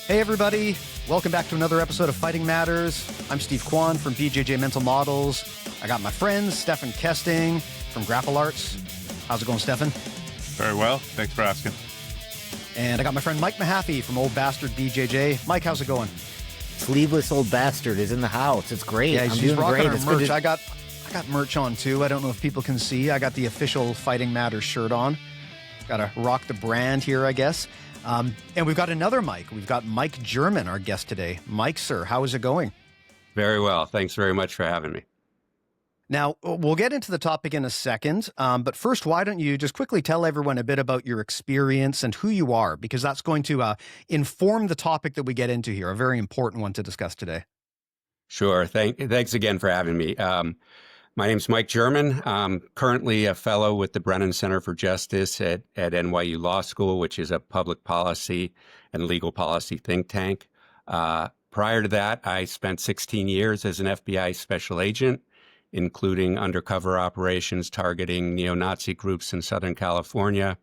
Hey everybody, welcome back to another episode of Fighting Matters. I'm Steve Kwan from BJJ Mental Models. I got my friend Stephan Kesting from Grapple Arts. How's it going, Stephan? Very well, thanks for asking. And I got my friend Mike Mahaffey from Old Bastard BJJ. Mike, how's it going? Sleeveless Old Bastard is in the house. It's great. Yeah, I'm he's doing rocking great. our merch. I got merch on too. I don't know if people can see. I got the official Fighting Matters shirt on. Got to rock the brand here, I guess. And we've got another Mike. We've got Mike German, our guest today. Mike, sir, how is it going? Very well. Thanks very much for having me. Now, we'll get into the topic in a second, but first, why don't you just quickly tell everyone a bit about your experience and who you are, because that's going to inform the topic that we get into here, a very important one to discuss today. Sure. Thanks again for having me. My name's Mike German. I'm currently a fellow with the Brennan Center for Justice at NYU Law School, which is a public policy and legal policy think tank. Prior to that, I spent 16 years as an FBI special agent, including undercover operations targeting neo-Nazi groups in Southern California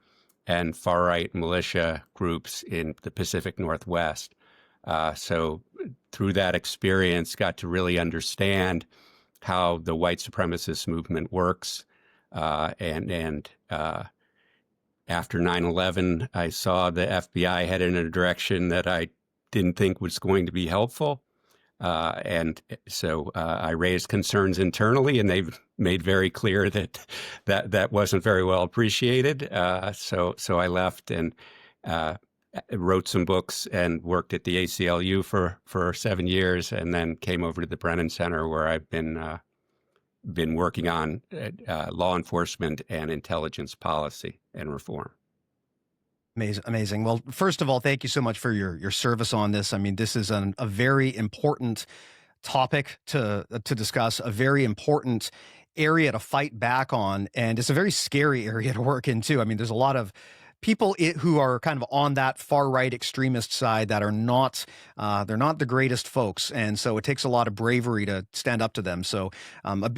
and far-right militia groups in the Pacific Northwest. So through that experience, got to really understand how the white supremacist movement works. And after 9/11, I saw the FBI headed in a direction that I didn't think was going to be helpful. And so I raised concerns internally, and they've made very clear that wasn't very well appreciated. So I left and wrote some books and worked at the ACLU for 7 years, and then came over to the Brennan Center, where I've been working on law enforcement and intelligence policy and reform. Amazing. Well, first of all, thank you so much for your service on this. I mean, this is a very important topic to discuss, a very important area to fight back on, and it's a very scary area to work in too. I mean, there's a lot of people who are kind of on that far right extremist side that are not, they're not the greatest folks. And so it takes a lot of bravery to stand up to them. So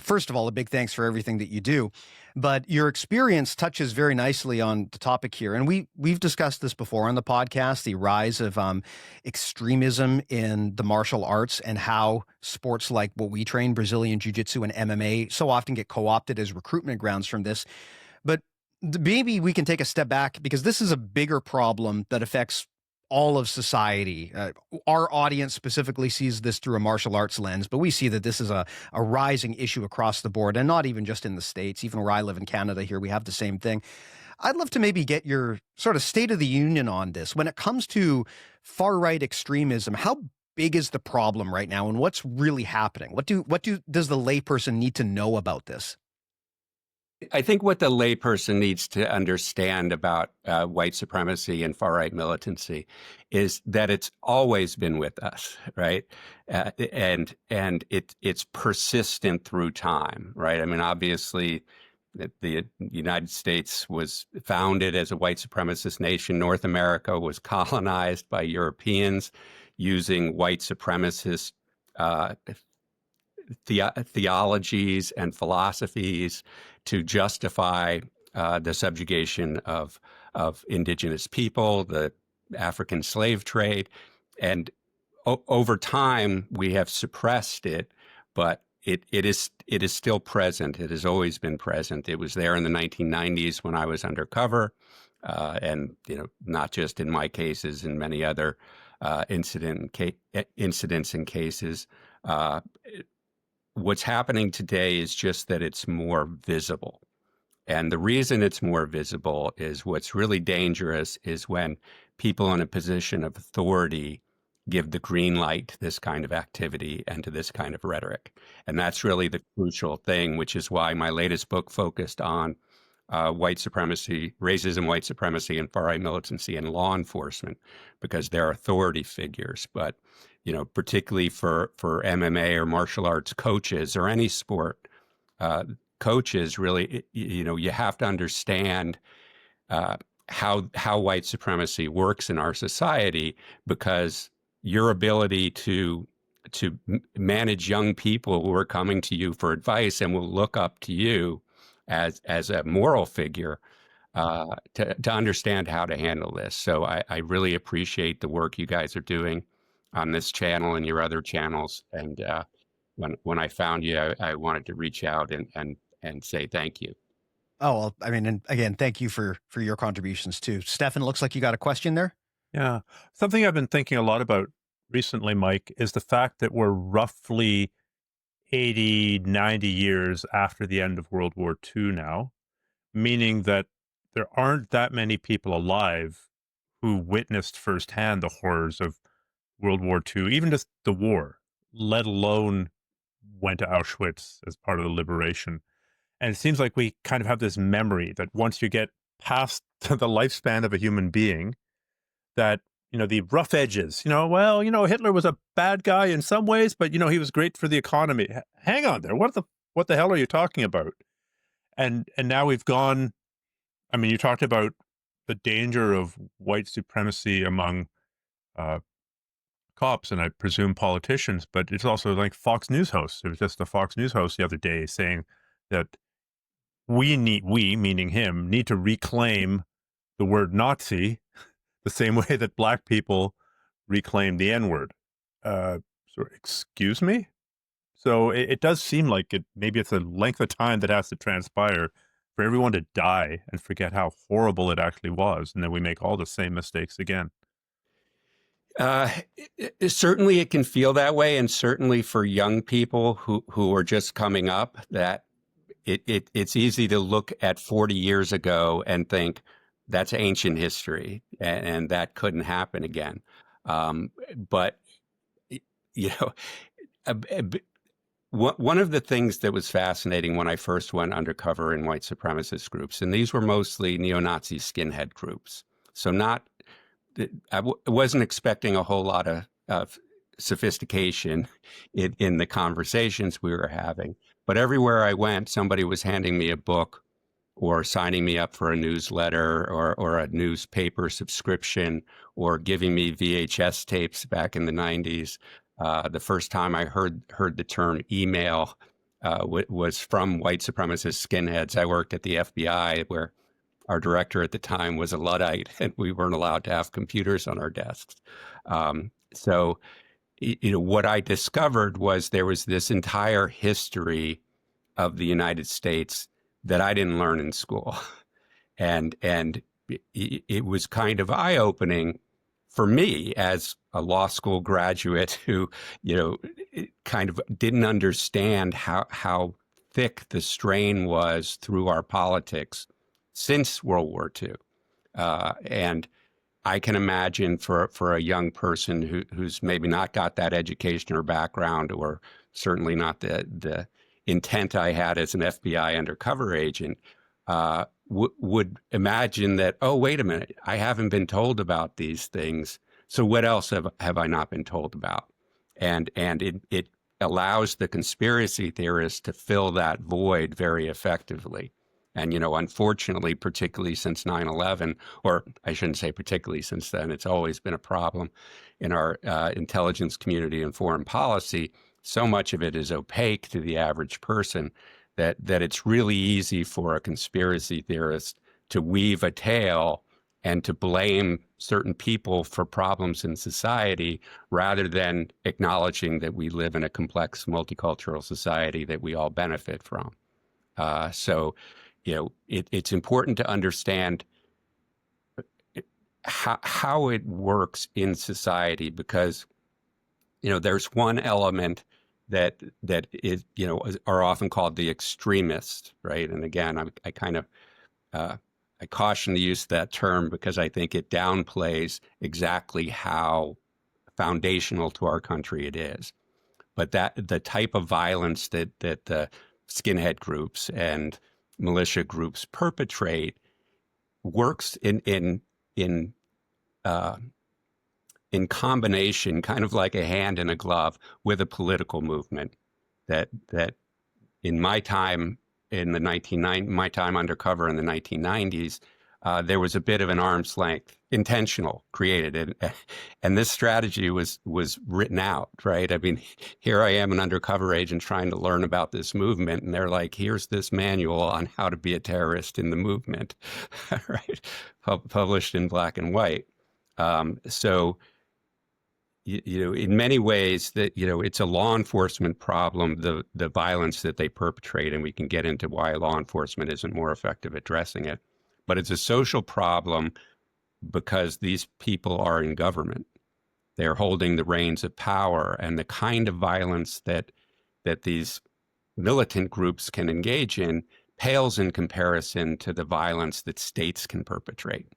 first of all, a big thanks for everything that you do. But your experience touches very nicely on the topic here. And we've discussed this before on the podcast, the rise of extremism in the martial arts and how sports like what we train, Brazilian Jiu-Jitsu and MMA, so often get co-opted as recruitment grounds from this. But maybe we can take a step back, because this is a bigger problem that affects all of society. Our audience specifically sees this through a martial arts lens, but we see that this is a rising issue across the board, and not even just in the States. Even where I live in Canada here, we have the same thing. I'd love to maybe get your sort of state of the union on this. When it comes to far-right extremism, how big is the problem right now, and what's really happening? What does the layperson need to know about this? I think what the layperson needs to understand about white supremacy and far-right militancy is that it's always been with us, right? And it's persistent through time, right? I mean, obviously, the United States was founded as a white supremacist nation. North America was colonized by Europeans using white supremacist theologies and philosophies to justify the subjugation of indigenous people, the African slave trade. And over time, we have suppressed it, but it is still present. It has always been present. It was there in the 1990s when I was undercover, and not just in my cases, in many other incidents and cases. What's happening today is just that it's more visible. And the reason it's more visible is what's really dangerous is when people in a position of authority give the green light to this kind of activity and to this kind of rhetoric. And that's really the crucial thing, which is why my latest book focused on white supremacy, racism, white supremacy, and far-right militancy in law enforcement, because they're authority figures. But particularly for MMA or martial arts coaches or any sport coaches, really, you have to understand how white supremacy works in our society, because your ability to manage young people who are coming to you for advice and will look up to you as a moral figure to understand how to handle this. So I really appreciate the work you guys are doing on this channel and your other channels. And when I found you, I wanted to reach out and say thank you. Oh, well, I mean, and again, thank you for your contributions too. Stephan, it looks like you got a question there. Yeah. Something I've been thinking a lot about recently, Mike, is the fact that we're roughly 80, 90 years after the end of World War II now, meaning that there aren't that many people alive who witnessed firsthand the horrors of World War II, even just the war, let alone went to Auschwitz as part of the liberation. And it seems like we kind of have this memory that once you get past the lifespan of a human being, that, the rough edges, well, Hitler was a bad guy in some ways, but, he was great for the economy. Hang on there. What the hell are you talking about? And now we've gone, I mean, you talked about the danger of white supremacy among cops and I presume politicians, but it's also like Fox News hosts. There was just a Fox News host the other day saying that we, meaning him, need to reclaim the word Nazi the same way that black people reclaim the N-word. Excuse me? So it does seem like maybe it's a length of time that has to transpire for everyone to die and forget how horrible it actually was, and then we make all the same mistakes again. Certainly it can feel that way, and certainly for young people who are just coming up, that it's easy to look at 40 years ago and think that's ancient history and that couldn't happen again. But one of the things that was fascinating when I first went undercover in white supremacist groups, and these were mostly neo-Nazi skinhead groups, so I wasn't expecting a whole lot of sophistication in the conversations we were having. But everywhere I went, somebody was handing me a book or signing me up for a newsletter or a newspaper subscription or giving me VHS tapes back in the 90s. The first time I heard the term email was from white supremacist skinheads. I worked at the FBI, where our director at the time was a Luddite, and we weren't allowed to have computers on our desks. So what I discovered was there was this entire history of the United States that I didn't learn in school. And it was kind of eye-opening for me as a law school graduate who, kind of didn't understand how thick the strain was through our politics since World War II. And I can imagine for a young person who's maybe not got that education or background, or certainly not the intent I had as an FBI undercover agent, would imagine that, oh, wait a minute, I haven't been told about these things. So what else have I not been told about? And it allows the conspiracy theorists to fill that void very effectively. And, unfortunately, particularly since 9/11, or I shouldn't say particularly since then, it's always been a problem in our intelligence community and foreign policy. So much of it is opaque to the average person that it's really easy for a conspiracy theorist to weave a tale and to blame certain people for problems in society rather than acknowledging that we live in a complex multicultural society that we all benefit from. So it's important to understand how it works in society, because, there's one element that is, are often called the extremist, right? And again, I kind of, I caution the use of that term because I think it downplays exactly how foundational to our country it is. But that the type of violence that the skinhead groups and militia groups perpetrate works in combination, kind of like a hand in a glove, with a political movement that in my time undercover in the 1990s, there was a bit of an arm's length, intentional, created, and this strategy was written out, right? I mean, here I am, an undercover agent trying to learn about this movement, and they're like, "Here's this manual on how to be a terrorist in the movement," right? Published in black and white. So, in many ways, that it's a law enforcement problem, the violence that they perpetrate, and we can get into why law enforcement isn't more effective at addressing it. But it's a social problem because these people are in government. They're holding the reins of power, and the kind of violence that these militant groups can engage in pales in comparison to the violence that states can perpetrate,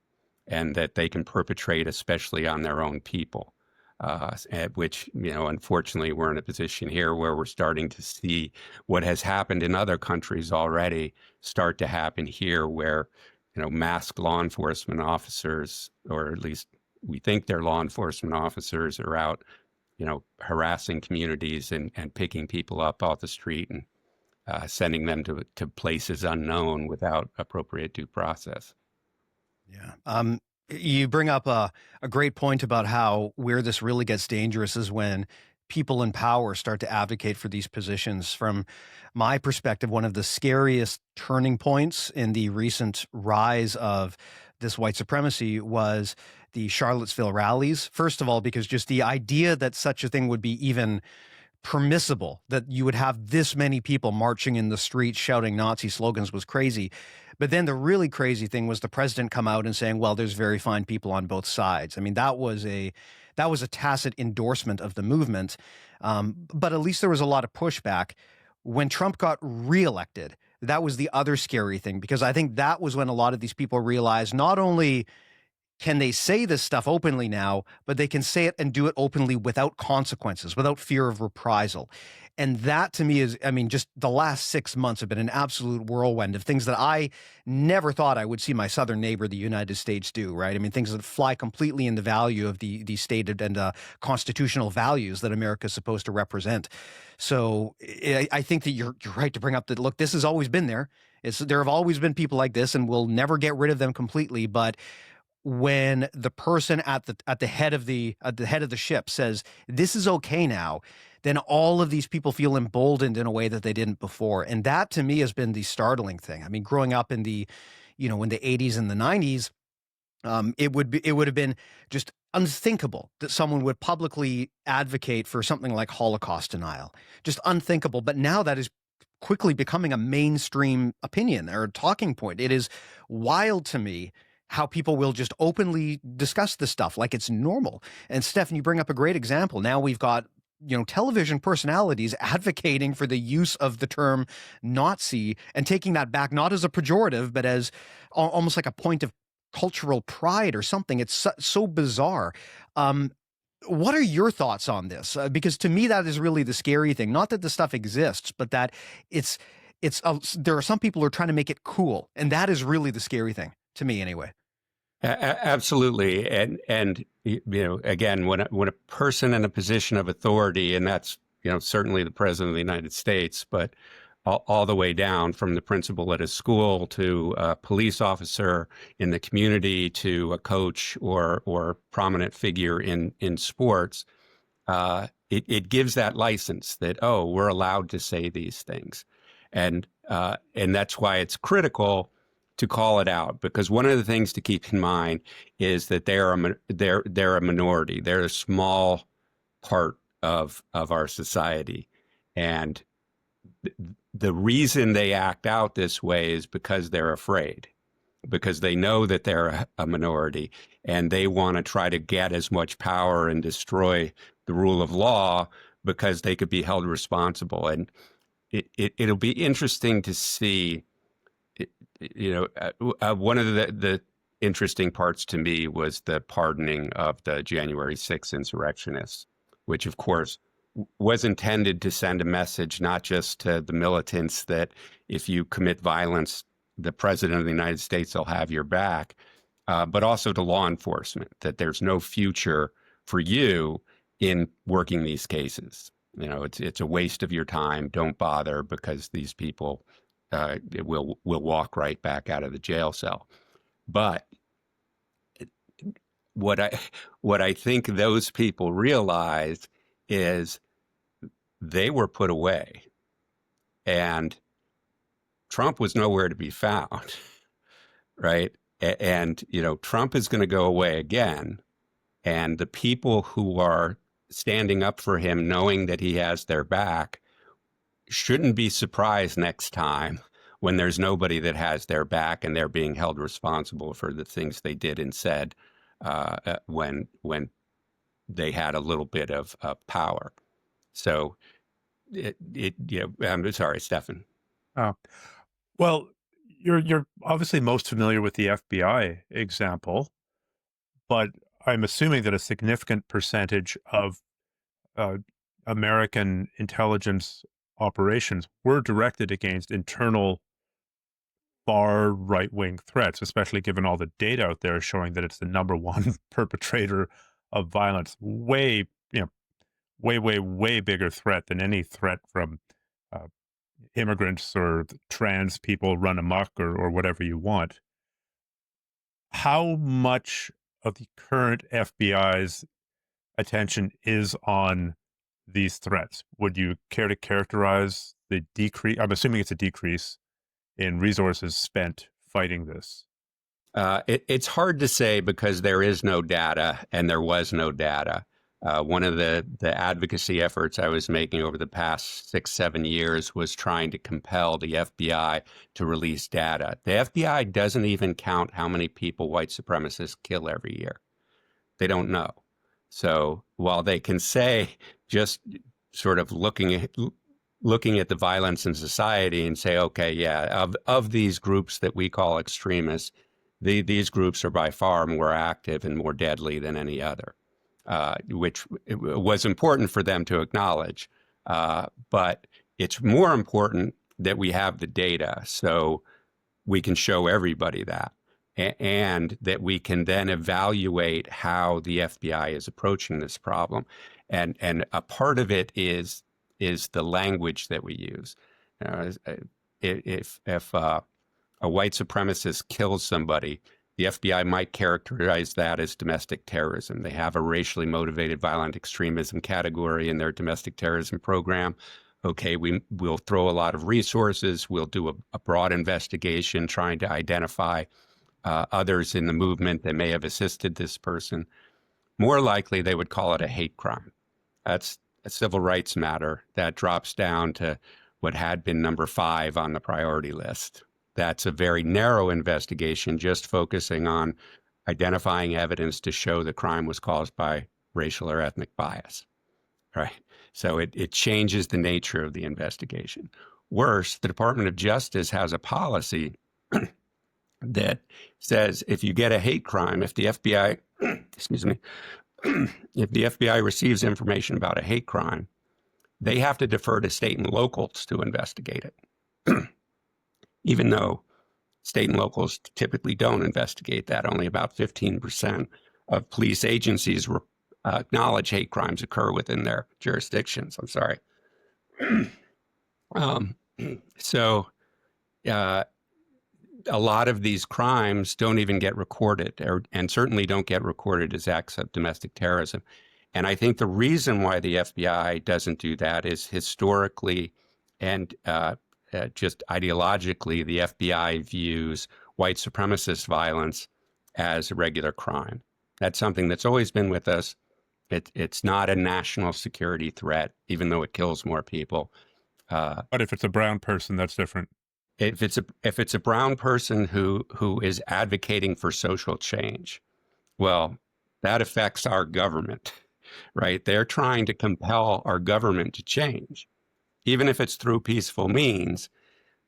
and that they can perpetrate especially on their own people. At which, unfortunately, we're in a position here where we're starting to see what has happened in other countries already start to happen here, where masked law enforcement officers, or at least we think they're law enforcement officers, are out, harassing communities and picking people up off the street and sending them to places unknown without appropriate due process. Yeah. You bring up a great point about how where this really gets dangerous is when people in power start to advocate for these positions. From my perspective, one of the scariest turning points in the recent rise of this white supremacy was the Charlottesville rallies. First of all, because just the idea that such a thing would be even permissible, that you would have this many people marching in the streets shouting Nazi slogans, was crazy. But then the really crazy thing was the president come out and saying, well, there's very fine people on both sides. I mean, that was a tacit endorsement of the movement. But at least there was a lot of pushback. When Trump got reelected, that was the other scary thing, because I think that was when a lot of these people realized not only can they say this stuff openly now, but they can say it and do it openly without consequences, without fear of reprisal. And that, to me, is, I mean, just the last 6 months have been an absolute whirlwind of things that I never thought I would see my southern neighbor, the United States, do, right? I mean, things that fly completely in the value of the stated and constitutional values that America is supposed to represent. So I think that you're right to bring up that, look, this has always been there. There have always been people like this, and we'll never get rid of them completely. But when the person at the head of the ship says this is okay now, then all of these people feel emboldened in a way that they didn't before. And that, to me, has been the startling thing. I mean, growing up in the 80s and the 90s, it would have been just unthinkable that someone would publicly advocate for something like Holocaust denial. Just unthinkable. But now that is quickly becoming a mainstream opinion or talking point. It is wild to me how people will just openly discuss this stuff like it's normal. And Stephan, you bring up a great example. Now we've got, television personalities advocating for the use of the term Nazi and taking that back, not as a pejorative, but as almost like a point of cultural pride or something. It's so bizarre. What are your thoughts on this? Because to me, that is really the scary thing. Not that the stuff exists, but that there are some people who are trying to make it cool. And that is really the scary thing, to me anyway. Absolutely. And again, when a person in a position of authority, and that's, certainly the president of the United States, but all the way down from the principal at a school to a police officer in the community to a coach or prominent figure in sports, it gives that license that, oh, we're allowed to say these things. And that's why it's critical to call it out, because one of the things to keep in mind is that they're a minority. They're a small part of our society, and the reason they act out this way is because they're afraid, because they know that they're a minority, and they want to try to get as much power and destroy the rule of law because they could be held responsible. And it'll be interesting to see. One of the interesting parts to me was the pardoning of the January 6th insurrectionists, which, of course, was intended to send a message not just to the militants that if you commit violence, the president of the United States will have your back, but also to law enforcement, that there's no future for you in working these cases. It's a waste of your time. Don't bother, because these people will walk right back out of the jail cell. But what I think those people realized is they were put away, and Trump was nowhere to be found, right? And Trump is going to go away again, and the people who are standing up for him, knowing that he has their back, shouldn't be surprised next time when there's nobody that has their back and they're being held responsible for the things they did and said when they had a little bit of power. So I'm sorry, Stephan. Oh, well, you're obviously most familiar with the FBI example, but I'm assuming that a significant percentage of American intelligence operations were directed against internal far right-wing threats, especially given all the data out there showing that it's the number one perpetrator of violence. Way, way bigger threat than any threat from uh, immigrants or trans people run amok or whatever you want. How much of the current FBI's attention is on these threats? Would you care to characterize the decrease? I'm assuming it's a decrease in resources spent fighting this. It's hard to say because there is no data and there was no data. One of the advocacy efforts I was making over the past 6-7 years was trying to compel the FBI to release data. The FBI doesn't even count how many people white supremacists kill every year. They don't know. So while they can say, just sort of looking at the violence in society and say, okay, yeah, of these groups that we call extremists, these groups are by far more active and more deadly than any other, which was important for them to acknowledge. But it's more important that we have the data so we can show everybody that, and that we can then evaluate how the FBI is approaching this problem. And a part of it is the language that we use. If a white supremacist kills somebody, the FBI might characterize that as domestic terrorism. They have a racially motivated violent extremism category in their domestic terrorism program. Okay, we'll throw a lot of resources. We'll do a broad investigation trying to identify others in the movement that may have assisted this person. More likely, they would call it a hate crime. That's a civil rights matter that drops down to what had been number 5 on the priority list. That's a very narrow investigation, just focusing on identifying evidence to show the crime was caused by racial or ethnic bias, right? So it changes the nature of the investigation. Worse, the Department of Justice has a policy that says if you get a hate crime, if the FBI, excuse me, if the FBI receives information about a hate crime, they have to defer to state and locals to investigate it. Even though state and locals typically don't investigate that, only about 15% of police agencies acknowledge hate crimes occur within their jurisdictions. I'm sorry. So a lot of these crimes don't even get recorded, and certainly don't get recorded as acts of domestic terrorism. And I think the reason why the FBI doesn't do that is historically and just ideologically, the FBI views white supremacist violence as a regular crime. That's something that's always been with us. It's not a national security threat, even though it kills more people. But if it's a brown person, that's different. If it's a brown person who is advocating for social change, well, that affects our government, right? They're trying to compel our government to change. Even if it's through peaceful means,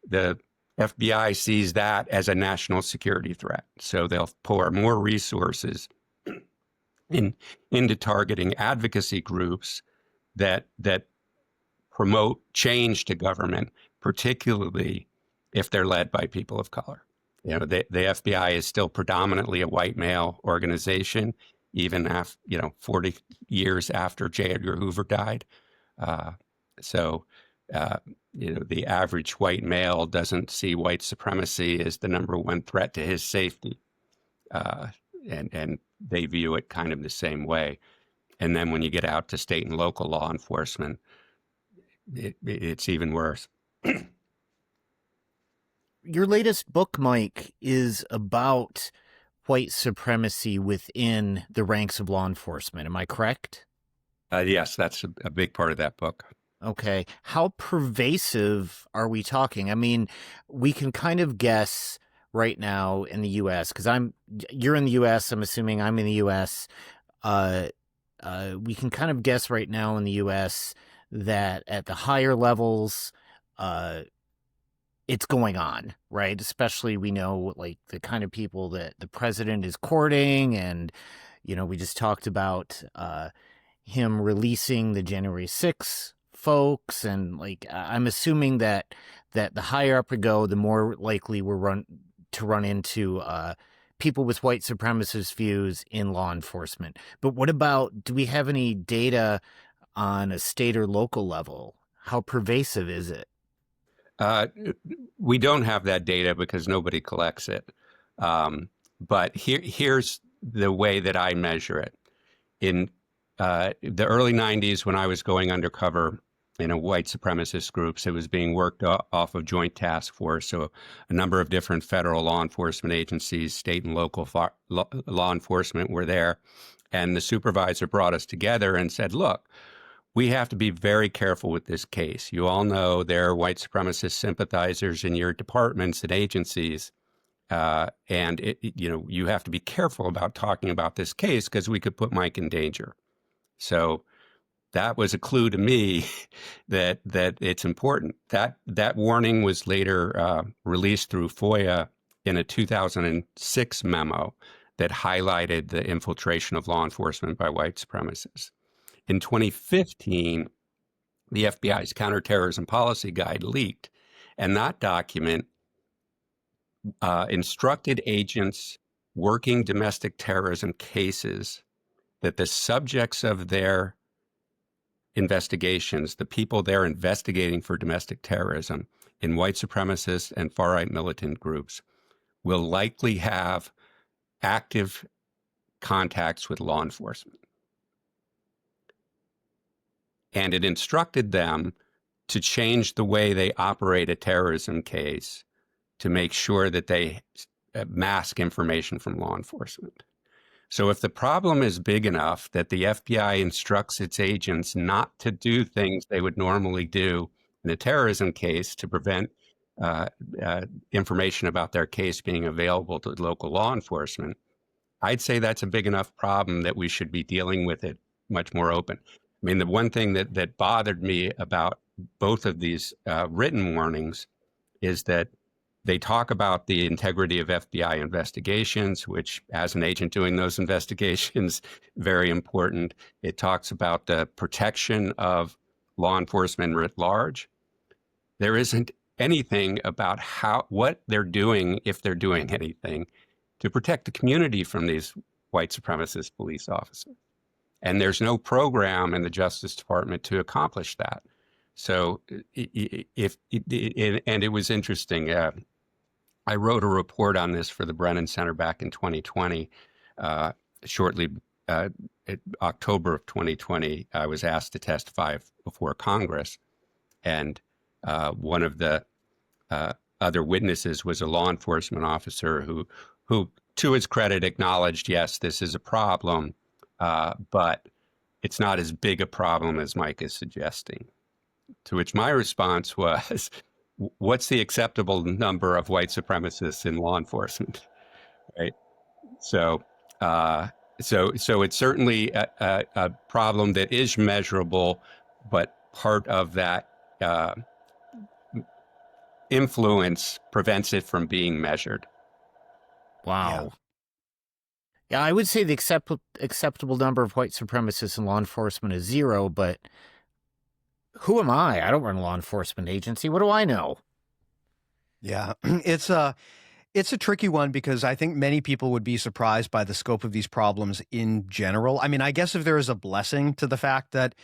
the FBI sees that as a national security threat. So they'll pour more resources into targeting advocacy groups that promote change to government, particularly if they're led by people of color. The FBI is still predominantly a white male organization, even after 40 years after J. Edgar Hoover died. So the average white male doesn't see white supremacy as the number one threat to his safety. and they view it kind of the same way. And then when you get out to state and local law enforcement, it's even worse. Your latest book, Mike, is about white supremacy within the ranks of law enforcement. Am I correct? Yes, that's a big part of that book. Okay. How pervasive are we talking? I mean, we can kind of guess right now in the U.S., because you're in the U.S., I'm assuming I'm in the U.S. We can kind of guess right now in the U.S. that at the higher levels, it's going on, right? Especially we know like the kind of people that the president is courting, and we just talked about him releasing the January 6th folks, and like I'm assuming that the higher up we go, the more likely we're run into people with white supremacist views in law enforcement. But what about, do we have any data on a state or local level? How pervasive is it? We don't have that data because nobody collects it. But here's the way that I measure it. In the early 90s, when I was going undercover in a white supremacist groups, it was being worked off of Joint Task Force. So a number of different federal law enforcement agencies, state and local law enforcement were there. And the supervisor brought us together and said, look, we have to be very careful with this case. You all know there are white supremacist sympathizers in your departments and agencies. And you have to be careful about talking about this case because we could put Mike in danger. So that was a clue to me that it's important. That warning was later released through FOIA in a 2006 memo that highlighted the infiltration of law enforcement by white supremacists. In 2015, the FBI's counterterrorism policy guide leaked, and that document instructed agents working domestic terrorism cases that the subjects of their investigations, the people they're investigating for domestic terrorism in white supremacist and far-right militant groups, will likely have active contacts with law enforcement. And it instructed them to change the way they operate a terrorism case to make sure that they mask information from law enforcement. So if the problem is big enough that the FBI instructs its agents not to do things they would normally do in a terrorism case to prevent information about their case being available to local law enforcement, I'd say that's a big enough problem that we should be dealing with it much more open. I mean, the one thing that bothered me about both of these written warnings is that they talk about the integrity of FBI investigations, which as an agent doing those investigations, very important. It talks about the protection of law enforcement writ large. There isn't anything about what they're doing, if they're doing anything, to protect the community from these white supremacist police officers. And there's no program in the Justice Department to accomplish that. So and it was interesting. I wrote a report on this for the Brennan Center back in 2020. Shortly, October of 2020, I was asked to testify before Congress. And one of the other witnesses was a law enforcement officer who, to his credit, acknowledged, yes, this is a problem, but it's not as big a problem as Mike is suggesting. To which my response was, what's the acceptable number of white supremacists in law enforcement, right? So it's certainly a problem that is measurable, but part of that influence prevents it from being measured. Wow. Yeah, I would say the acceptable number of white supremacists in law enforcement is 0, but who am I? I don't run a law enforcement agency. What do I know? Yeah, it's a tricky one because I think many people would be surprised by the scope of these problems in general. I mean, I guess if there is a blessing to the fact that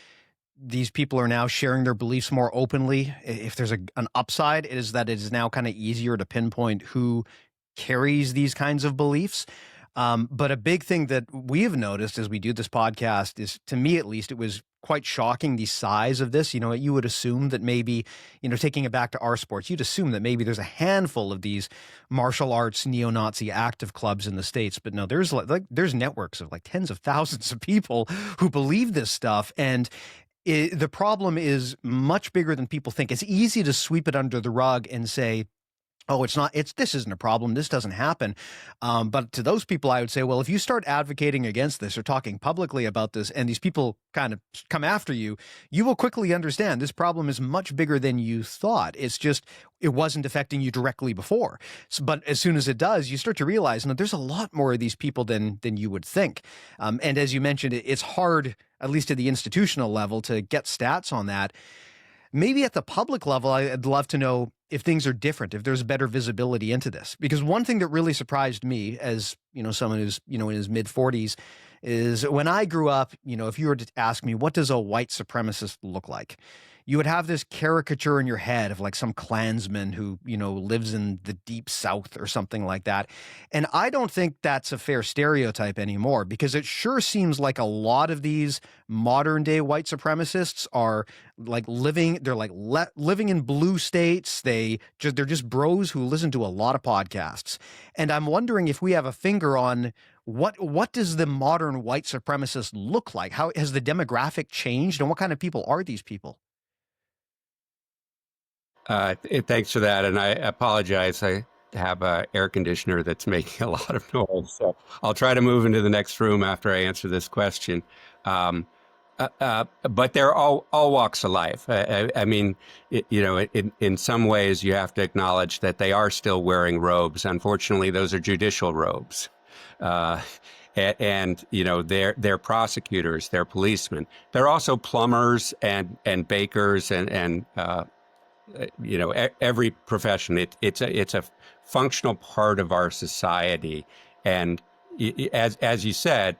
these people are now sharing their beliefs more openly, if there's an upside, it is that it is now kind of easier to pinpoint who carries these kinds of beliefs. But a big thing that we have noticed as we do this podcast is, to me at least, it was quite shocking, the size of this. You would assume that maybe, taking it back to our sports, you'd assume that maybe there's a handful of these martial arts neo-Nazi active clubs in the States. But no, there's there's networks of like tens of thousands of people who believe this stuff. And the problem is much bigger than people think. It's easy to sweep it under the rug and say, oh, this isn't a problem, this doesn't happen. But to those people, I would say, well, if you start advocating against this or talking publicly about this, and these people kind of come after you, you will quickly understand this problem is much bigger than you thought. It's just, it wasn't affecting you directly before. But as soon as it does, you start to realize, no, there's a lot more of these people than you would think. And as you mentioned, it's hard, at least at the institutional level, to get stats on that. Maybe at the public level, I'd love to know if things are different, if there's better visibility into this. Because one thing that really surprised me as, someone who's, in his mid-40s, is when I grew up, if you were to ask me, what does a white supremacist look like? You would have this caricature in your head of like some Klansman who, lives in the deep South or something like that. And I don't think that's a fair stereotype anymore, because it sure seems like a lot of these modern day white supremacists are like living in blue states. They're just bros who listen to a lot of podcasts. And I'm wondering if we have a finger on what does the modern white supremacist look like? How has the demographic changed, and what kind of people are these people? Thanks for that. And I apologize. I have an air conditioner that's making a lot of noise. So I'll try to move into the next room after I answer this question. But they're all walks of life. I mean, in some ways, you have to acknowledge that they are still wearing robes. Unfortunately, those are judicial robes. And they're prosecutors, they're policemen. They're also plumbers and bakers and every profession. It's a functional part of our society. And as you said,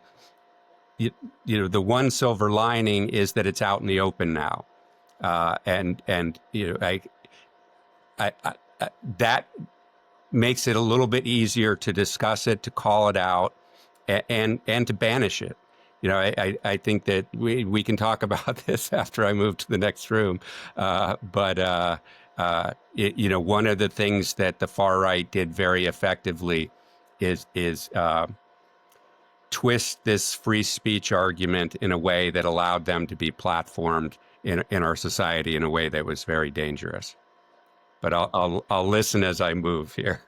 the one silver lining is that it's out in the open now. That makes it a little bit easier to discuss it, to call it out, and to banish it. I think that we can talk about this after I move to the next room. But one of the things that the far right did very effectively is twist this free speech argument in a way that allowed them to be platformed in our society in a way that was very dangerous. But I'll listen as I move here.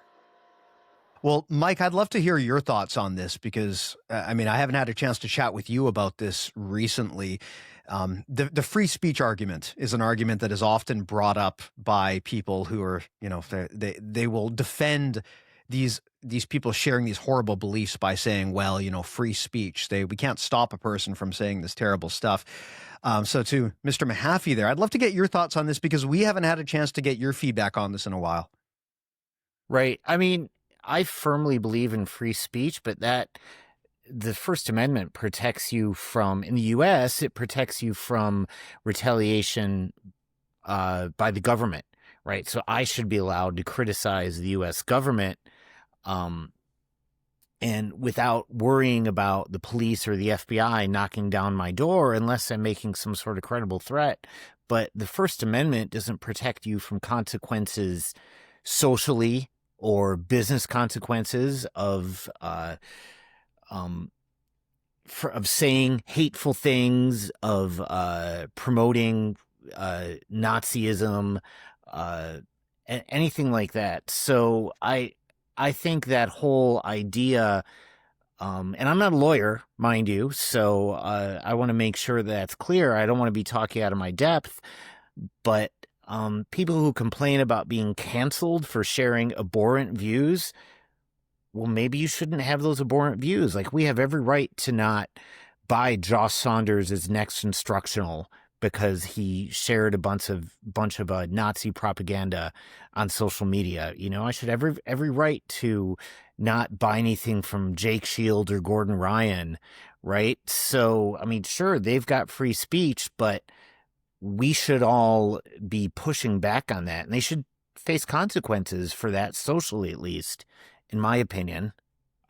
Well, Mike, I'd love to hear your thoughts on this, because, I haven't had a chance to chat with you about this recently. The free speech argument is an argument that is often brought up by people who are, they will defend these people sharing these horrible beliefs by saying, well, free speech, we can't stop a person from saying this terrible stuff. So to Mr. Mahaffey there, I'd love to get your thoughts on this, because we haven't had a chance to get your feedback on this in a while. Right. I firmly believe in free speech, but the First Amendment protects you from, in the U.S., it protects you from retaliation by the government, right? So I should be allowed to criticize the U.S. government and without worrying about the police or the FBI knocking down my door, unless I'm making some sort of credible threat. But the First Amendment doesn't protect you from consequences socially or business consequences of saying hateful things, of promoting Nazism, anything like that. So I think that whole idea, and I'm not a lawyer, mind you, so I want to make sure that's clear. I don't want to be talking out of my depth, but people who complain about being canceled for sharing abhorrent views, well, maybe you shouldn't have those abhorrent views. Like, we have every right to not buy Josh Saunders' next instructional because he shared a bunch of Nazi propaganda on social media. I should have every right to not buy anything from Jake Shield or Gordon Ryan, right? So, sure, they've got free speech, but we should all be pushing back on that, and they should face consequences for that, socially at least, in my opinion.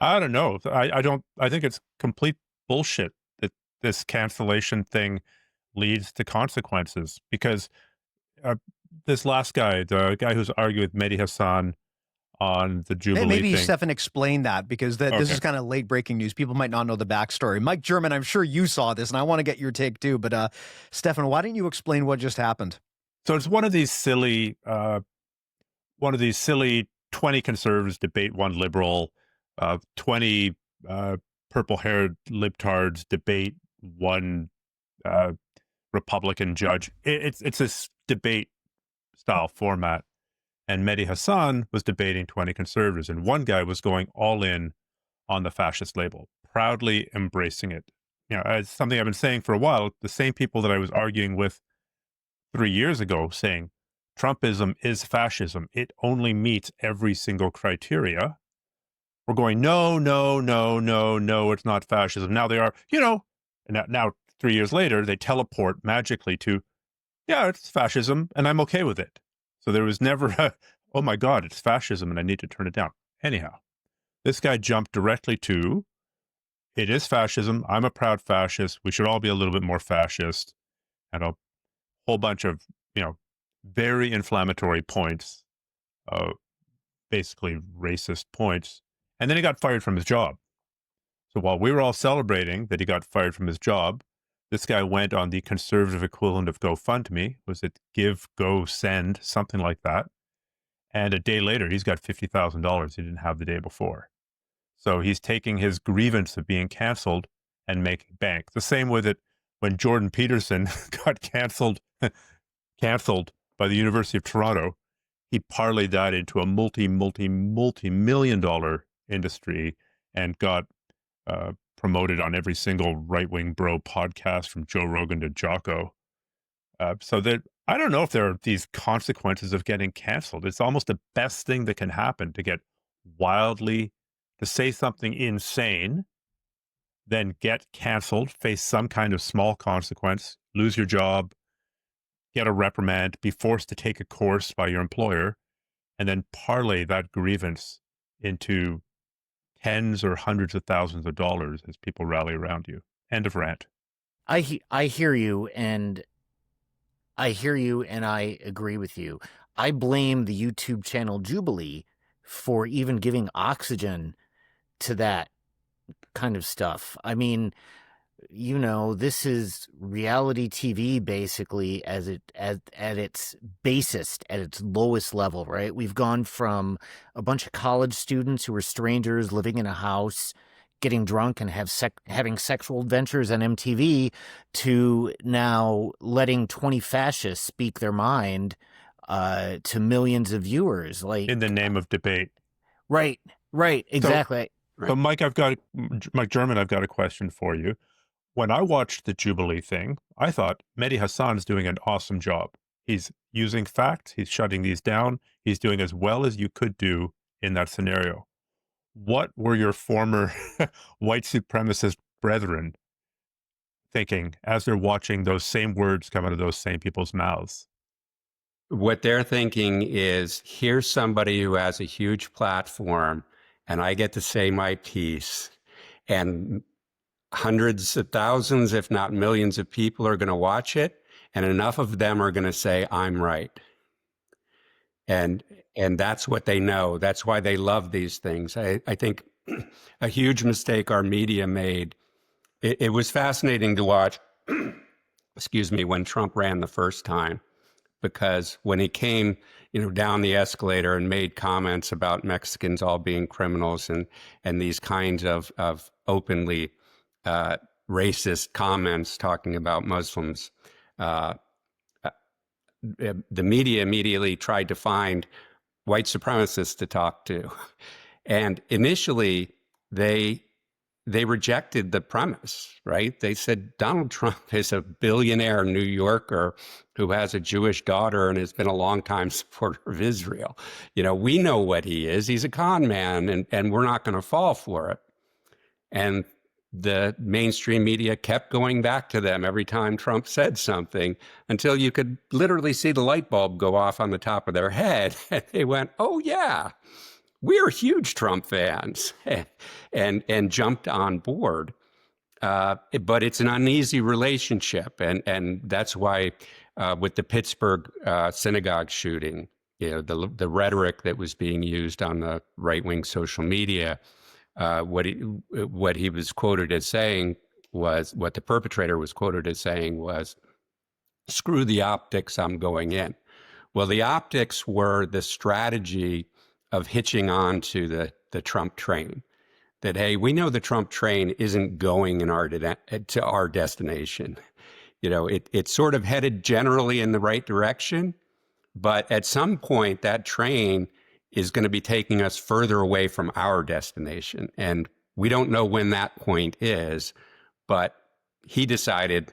I don't know. I think it's complete bullshit that this cancellation thing leads to consequences, because uh, this last guy, the guy who's arguing with Mehdi Hassan on the Jubilee Maybe thing. Stephan explain that, because this is kind of late breaking news. People might not know the backstory. Mike German, I'm sure you saw this, and I want to get your take too. But Stephan, why don't you explain what just happened? So it's one of these silly 20 conservatives debate one liberal, 20 purple-haired libtards debate one Republican judge. It's this debate style format. And Mehdi Hassan was debating 20 conservatives, and one guy was going all in on the fascist label, proudly embracing it. It's something I've been saying for a while. The same people that I was arguing with 3 years ago, saying Trumpism is fascism, it only meets every single criteria, we're going, no, no, no, no, no, it's not fascism. Now they are, and now 3 years later, they teleport magically to, yeah, it's fascism, and I'm okay with it. So there was never a, oh my God, it's fascism and I need to turn it down. Anyhow, this guy jumped directly to, it is fascism, I'm a proud fascist, we should all be a little bit more fascist, and a whole bunch of, very inflammatory points, basically racist points. And then he got fired from his job. So while we were all celebrating that he got fired from his job, this guy went on the conservative equivalent of GoFundMe. Was it Give, Go, Send, something like that? And a day later, he's got $50,000 he didn't have the day before. So he's taking his grievance of being canceled and making bank. The same with it when Jordan Peterson got canceled by the University of Toronto. He parlayed that into a multi-million dollar industry and got promoted on every single right-wing bro podcast from Joe Rogan to Jocko. So that I don't know if there are these consequences of getting canceled. It's almost the best thing that can happen to say something insane, then get canceled, face some kind of small consequence, lose your job, get a reprimand, be forced to take a course by your employer, and then parlay that grievance into tens or hundreds of thousands of dollars as people rally around you. End of rant. I hear you, and I agree with you. I blame the YouTube channel Jubilee for even giving oxygen to that kind of stuff. I mean, this is reality TV basically at its basest, at its lowest level, right? We've gone from a bunch of college students who are strangers living in a house, getting drunk and having sexual adventures on MTV, to now letting 20 fascists speak their mind to millions of viewers, like in the name of debate. Right, exactly. So Mike German, I've got a question for you. When I watched the Jubilee thing, I thought Mehdi Hassan's doing an awesome job. He's using facts, he's shutting these down, he's doing as well as you could do in that scenario. What were your former white supremacist brethren thinking as they're watching those same words come out of those same people's mouths? What they're thinking is, here's somebody who has a huge platform, and I get to say my piece, and hundreds of thousands, if not millions of people are going to watch it, and enough of them are going to say, I'm right. And that's what they know. That's why they love these things. I think a huge mistake our media made, it was fascinating to watch, excuse me, when Trump ran the first time, because when he came, down the escalator and made comments about Mexicans all being criminals and these kinds of openly racist comments talking about Muslims, the media immediately tried to find white supremacists to talk to. And initially, they rejected the premise, right? They said Donald Trump is a billionaire New Yorker who has a Jewish daughter and has been a longtime supporter of Israel. We know what he is. He's a con man, and we're not going to fall for it. And the mainstream media kept going back to them every time Trump said something, until you could literally see the light bulb go off on the top of their head. And they went, oh, yeah, we're huge Trump fans and jumped on board. But it's an uneasy relationship. And that's why with the Pittsburgh synagogue shooting, the rhetoric that was being used on the right-wing social media, what he was quoted as saying was, what the perpetrator was quoted as saying was, "Screw the optics, I'm going in." Well, the optics were the strategy of hitching on to the Trump train. That, hey, we know the Trump train isn't going to our destination. It's sort of headed generally in the right direction, but at some point that train is going to be taking us further away from our destination. And we don't know when that point is, but he decided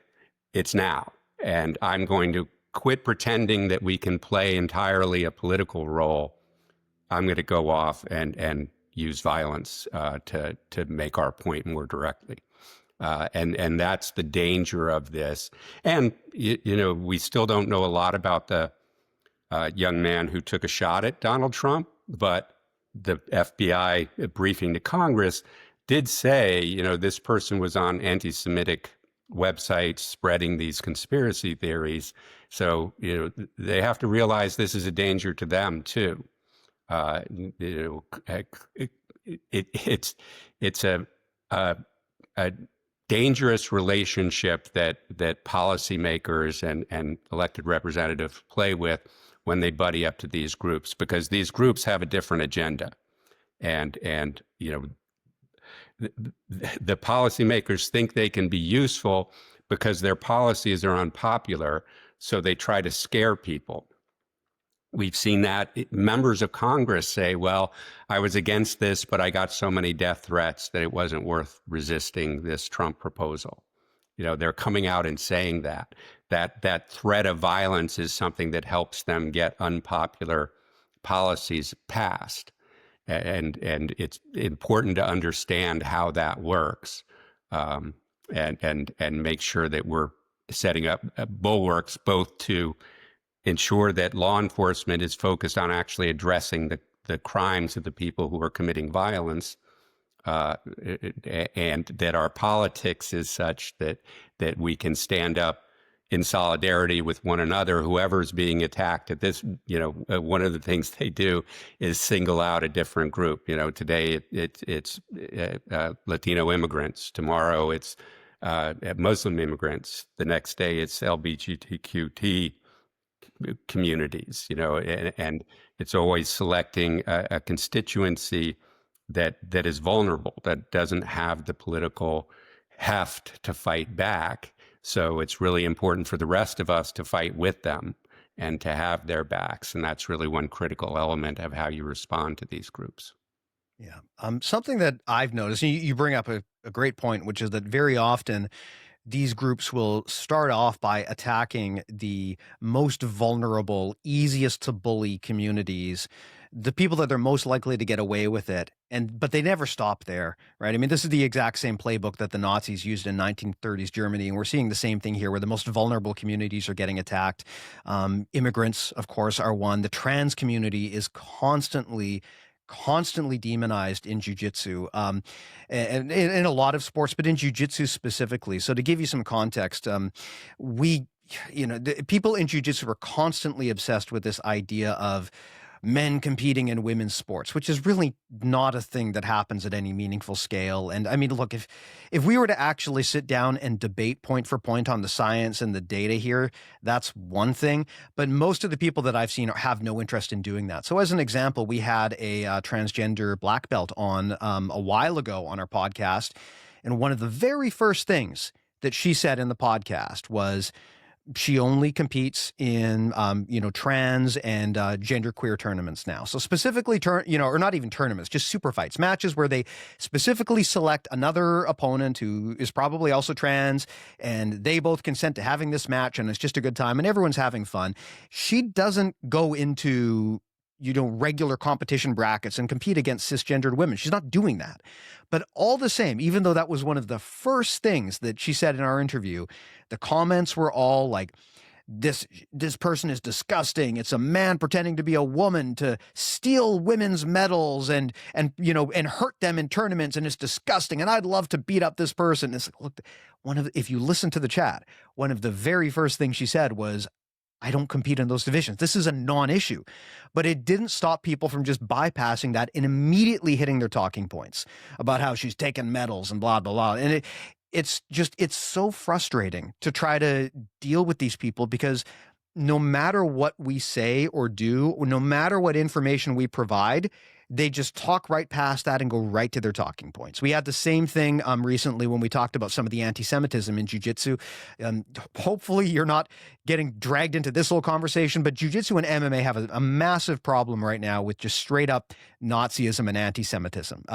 it's now. And I'm going to quit pretending that we can play entirely a political role. I'm going to go off and use violence to make our point more directly. And that's the danger of this. And, we still don't know a lot about the young man who took a shot at Donald Trump, but the FBI briefing to Congress did say, this person was on anti-Semitic websites spreading these conspiracy theories. So, they have to realize this is a danger to them too. It's a dangerous relationship that policymakers and elected representatives play with when they buddy up to these groups, because these groups have a different agenda, and the policymakers think they can be useful because their policies are unpopular, so they try to scare people. We've seen that members of Congress say, well, I was against this, but I got so many death threats that it wasn't worth resisting this Trump proposal. They're coming out and saying that threat of violence is something that helps them get unpopular policies passed. And it's important to understand how that works, and make sure that we're setting up bulwarks both to ensure that law enforcement is focused on actually addressing the crimes of the people who are committing violence, and that our politics is such that we can stand up in solidarity with one another, whoever's being attacked at this. One of the things they do is single out a different group. Today it's Latino immigrants. Tomorrow it's Muslim immigrants. The next day it's LGBTQ communities, and it's always selecting a constituency that is vulnerable, that doesn't have the political heft to fight back. So it's really important for the rest of us to fight with them and to have their backs. And that's really one critical element of how you respond to these groups. Yeah. Something that I've noticed, you bring up a great point, which is that very often these groups will start off by attacking the most vulnerable, easiest to bully communities, the people that are most likely to get away with it. But they never stop there, right? I mean, this is the exact same playbook that the Nazis used in 1930s Germany. And we're seeing the same thing here where the most vulnerable communities are getting attacked. Immigrants, of course, are one. The trans community is constantly demonized in jiu-jitsu, and in a lot of sports, but in jiu-jitsu specifically. So to give you some context, the people in jiu-jitsu are constantly obsessed with this idea of men competing in women's sports, which is really not a thing that happens at any meaningful scale. And I mean, look, if we were to actually sit down and debate point for point on the science and the data here, that's one thing. But most of the people that I've seen have no interest in doing that. So as an example, we had a transgender black belt on a while ago on our podcast. And one of the very first things that she said in the podcast was, she only competes in, trans and genderqueer tournaments now. So specifically, or not even tournaments, just super fights, matches where they specifically select another opponent who is probably also trans, and they both consent to having this match, and it's just a good time, and everyone's having fun. She doesn't go into regular competition brackets and compete against cisgendered women. She's not doing that. But all the same, even though that was one of the first things that she said in our interview, the comments were all like, this person is disgusting. It's a man pretending to be a woman to steal women's medals and hurt them in tournaments, and it's disgusting. And I'd love to beat up this person. It's like, look, if you listen to the chat, one of the very first things she said was, I don't compete in those divisions. This is a non-issue. But it didn't stop people from just bypassing that and immediately hitting their talking points about how she's taken medals and blah, blah, blah. And it's so frustrating to try to deal with these people, because no matter what we say or do, no matter what information we provide, they just talk right past that and go right to their talking points. We had the same thing recently when we talked about some of the anti-Semitism in jiu-jitsu. Hopefully you're not getting dragged into this whole conversation, but jiu-jitsu and MMA have a massive problem right now with just straight up Nazism and anti-Semitism.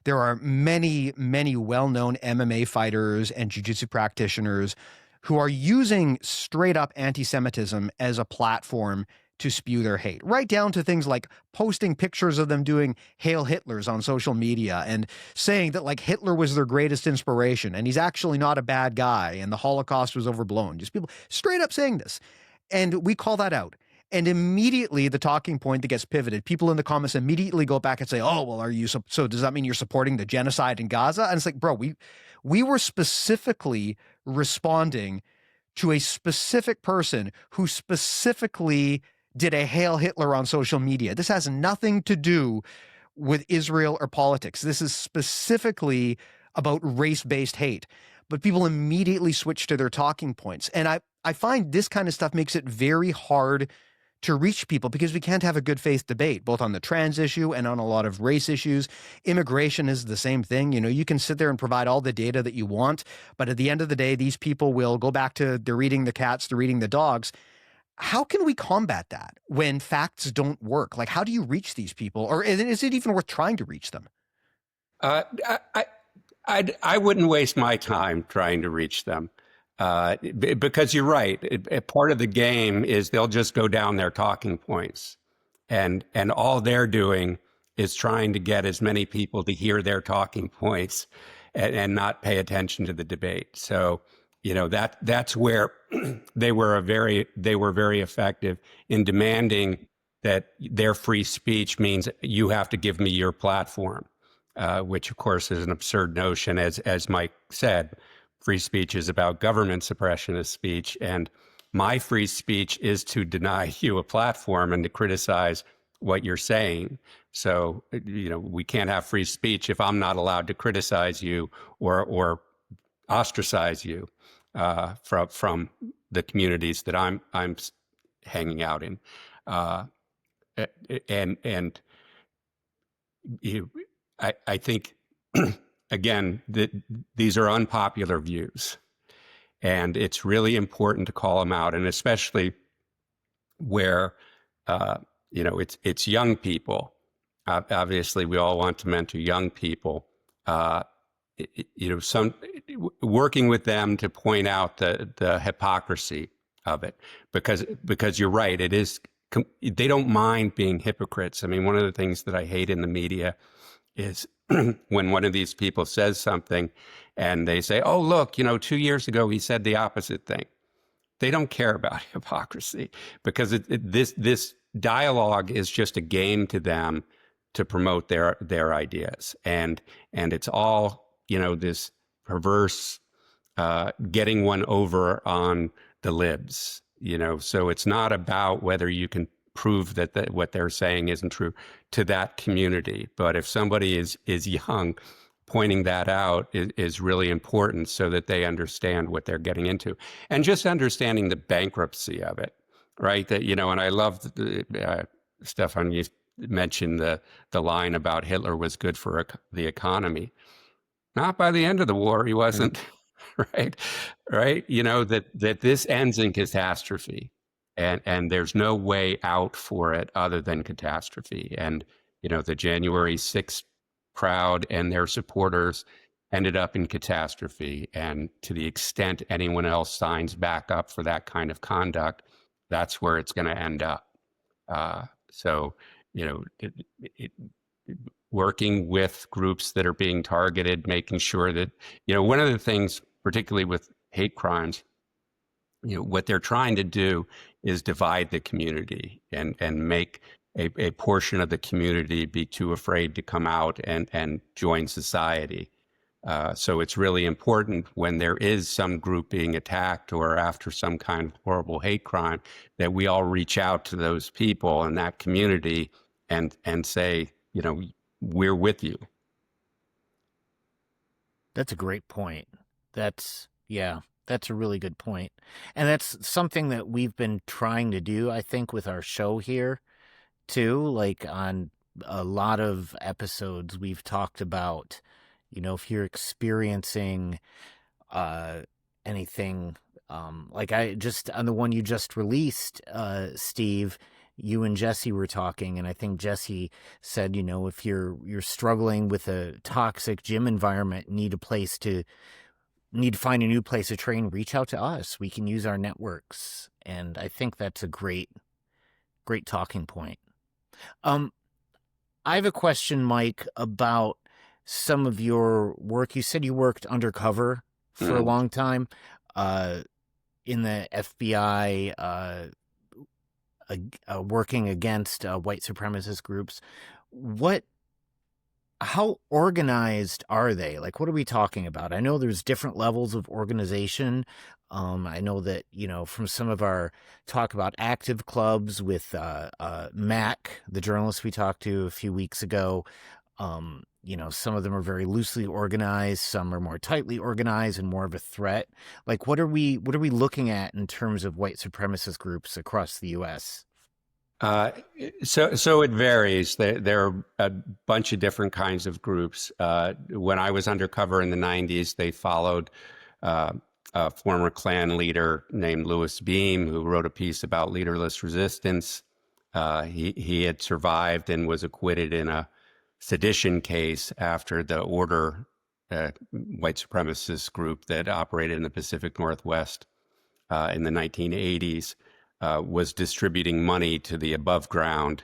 There are many, many well-known MMA fighters and jiu-jitsu practitioners who are using straight up anti-Semitism as a platform to spew their hate, right down to things like posting pictures of them doing Hail Hitlers on social media and saying that like Hitler was their greatest inspiration and he's actually not a bad guy and the Holocaust was overblown. Just people straight up saying this. And we call that out. And immediately the talking point that gets pivoted, people in the comments immediately go back and say, oh, well, so does that mean you're supporting the genocide in Gaza? And it's like, bro, we were specifically responding to a specific person who specifically did a Hail Hitler on social media. This has nothing to do with Israel or politics. This is specifically about race-based hate. But people immediately switch to their talking points. And I find this kind of stuff makes it very hard to reach people, because we can't have a good faith debate, both on the trans issue and on a lot of race issues. Immigration is the same thing. You can sit there and provide all the data that you want, but at the end of the day, these people will go back to they're eating the cats, they're eating the dogs. How can we combat that when facts don't work? Like, how do you reach these people? Or is it even worth trying to reach them? I wouldn't waste my time trying to reach them. Because you're right. Part of the game is they'll just go down their talking points, and all they're doing is trying to get as many people to hear their talking points and not pay attention to the debate. So, that's where they were very effective in demanding that their free speech means you have to give me your platform, which of course is an absurd notion, as Mike said. Free speech is about government suppression of speech, and my free speech is to deny you a platform and to criticize what you're saying. So, we can't have free speech if I'm not allowed to criticize you or ostracize you from the communities that I'm hanging out in, I think. Again, these are unpopular views, and it's really important to call them out, and especially where, it's young people. Obviously, we all want to mentor young people. Working with them to point out the hypocrisy of it, because you're right, it is. They don't mind being hypocrites. I mean, one of the things that I hate in the media is when one of these people says something and they say, oh, look, 2 years ago, he said the opposite thing. They don't care about hypocrisy, because this dialogue is just a game to them to promote their ideas. And it's all, this perverse getting one over on the libs, so it's not about whether you can prove that what they're saying isn't true to that community. But if somebody is young, pointing that out is really important so that they understand what they're getting into. And just understanding the bankruptcy of it, right? That, and I love, Stephan, you mentioned the line about Hitler was good for the economy. Not by the end of the war, he wasn't, right? That this ends in catastrophe. And there's no way out for it other than catastrophe. And, the January 6th crowd and their supporters ended up in catastrophe. And to the extent anyone else signs back up for that kind of conduct, that's where it's going to end up. Working with groups that are being targeted, making sure that, one of the things, particularly with hate crimes, what they're trying to do is divide the community and make a portion of the community be too afraid to come out and join society. So it's really important when there is some group being attacked or after some kind of horrible hate crime that we all reach out to those people in that community and say, we're with you. That's a great point. That's a really good point. And that's something that we've been trying to do, I think, with our show here too. Like on a lot of episodes, we've talked about, if you're experiencing anything, like I just, on the one you just released, Steve, you and Jesse were talking, and I think Jesse said, if you're struggling with a toxic gym environment, need to find a new place to train, reach out to us. We can use our networks. And I think that's a great talking point. I have a question, Mike, about some of your work. You said you worked undercover for a long time in the FBI, working against white supremacist groups. How organized are they? Like, what are we talking about? I know there's different levels of organization. I know that, from some of our talk about active clubs with Mac, the journalist we talked to a few weeks ago, some of them are very loosely organized, some are more tightly organized and more of a threat. Like, what are we looking at in terms of white supremacist groups across the U.S.? So it varies. There are a bunch of different kinds of groups. When I was undercover in the 90s, they followed a former Klan leader named Louis Beam, who wrote a piece about leaderless resistance. He had survived and was acquitted in a sedition case after the Order, white supremacist group that operated in the Pacific Northwest in the 1980s. Was distributing money to the above ground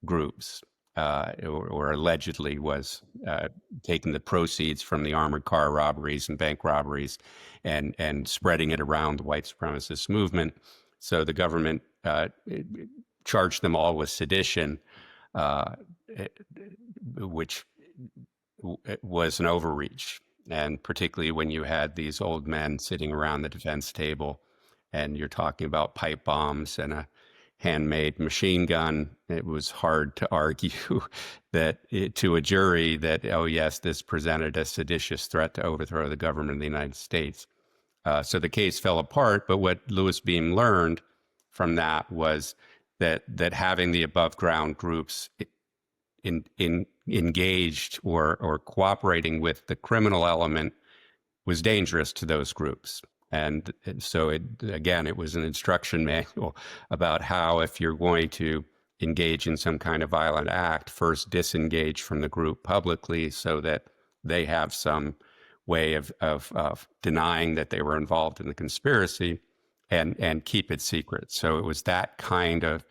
groups, or allegedly was taking the proceeds from the armored car robberies and bank robberies and spreading it around the white supremacist movement. So the government charged them all with sedition, which was an overreach. And particularly when you had these old men sitting around the defense table and you're talking about pipe bombs and a handmade machine gun, it was hard to argue to a jury that, oh, yes, this presented a seditious threat to overthrow the government of the United States. So the case fell apart. But what Louis Beam learned from that was that having the above ground groups engaged or cooperating with the criminal element was dangerous to those groups. And so it was an instruction manual about how, if you're going to engage in some kind of violent act, first disengage from the group publicly so that they have some way of denying that they were involved in the conspiracy, and keep it secret. So it was that kind of,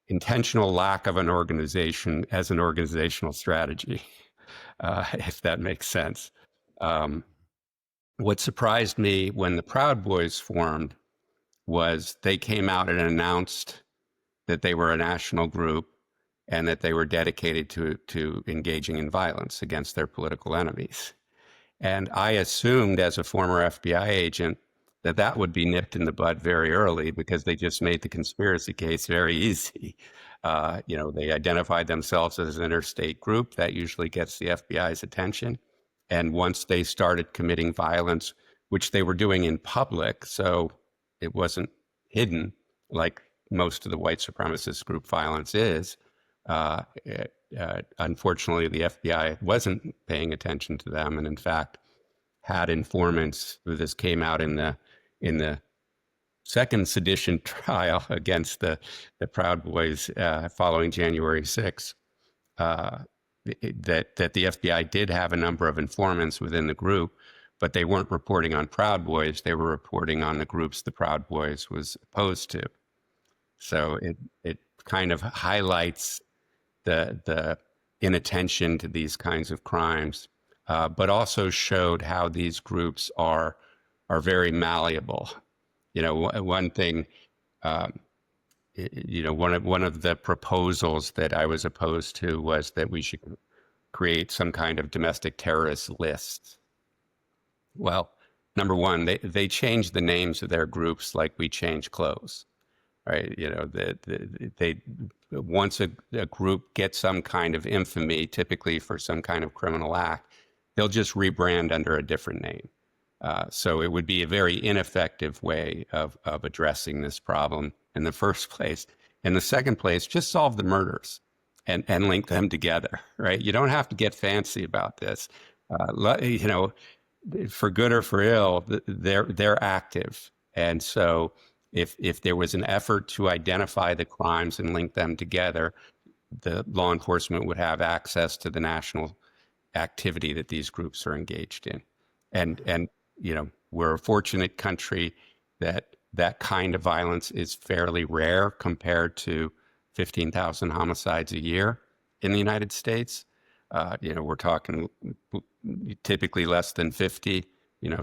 intentional lack of an organization as an organizational strategy, if that makes sense. What surprised me when the Proud Boys formed was they came out and announced that they were a national group and that they were dedicated to engaging in violence against their political enemies. And I assumed, as a former FBI agent, that would be nipped in the bud very early, because they just made the conspiracy case very easy. They identified themselves as an interstate group. That usually gets the FBI's attention. And once they started committing violence, which they were doing in public, so it wasn't hidden like most of the white supremacist group violence is, unfortunately, the FBI wasn't paying attention to them, and in fact had informants. This came out in the second sedition trial against the Proud Boys following January 6th. That the FBI did have a number of informants within the group, but they weren't reporting on Proud Boys. They were reporting on the groups the Proud Boys was opposed to. So it kind of highlights the inattention to these kinds of crimes, but also showed how these groups are are very malleable. One thing, one of the proposals that I was opposed to was that we should create some kind of domestic terrorist list. Well, number one, they change the names of their groups like we change clothes, right? They once a group gets some kind of infamy, typically for some kind of criminal act, they'll just rebrand under a different name. So it would be a very ineffective way of addressing this problem in the first place. In the second place, just solve the murders and link them together, right? You don't have to get fancy about this. For good or for ill, they're active. And so if there was an effort to identify the crimes and link them together, the law enforcement would have access to the national activity that these groups are engaged in. And we're a fortunate country that kind of violence is fairly rare compared to 15,000 homicides a year in the United States. We're talking typically less than 50.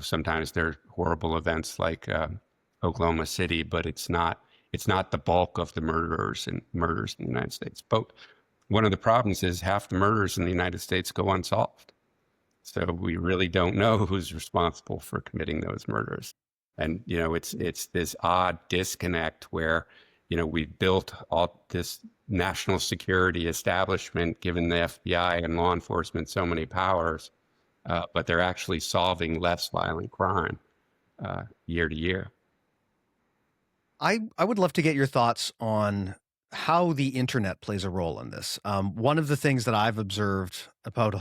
Sometimes there are horrible events like Oklahoma City, but it's not the bulk of the murders in the United States. But one of the problems is half the murders in the United States go unsolved. So we really don't know who's responsible for committing those murders. And, it's this odd disconnect where, we've built all this national security establishment, given the FBI and law enforcement so many powers, but they're actually solving less violent crime year to year. I would love to get your thoughts on how the internet plays a role in this. One of the things that I've observed about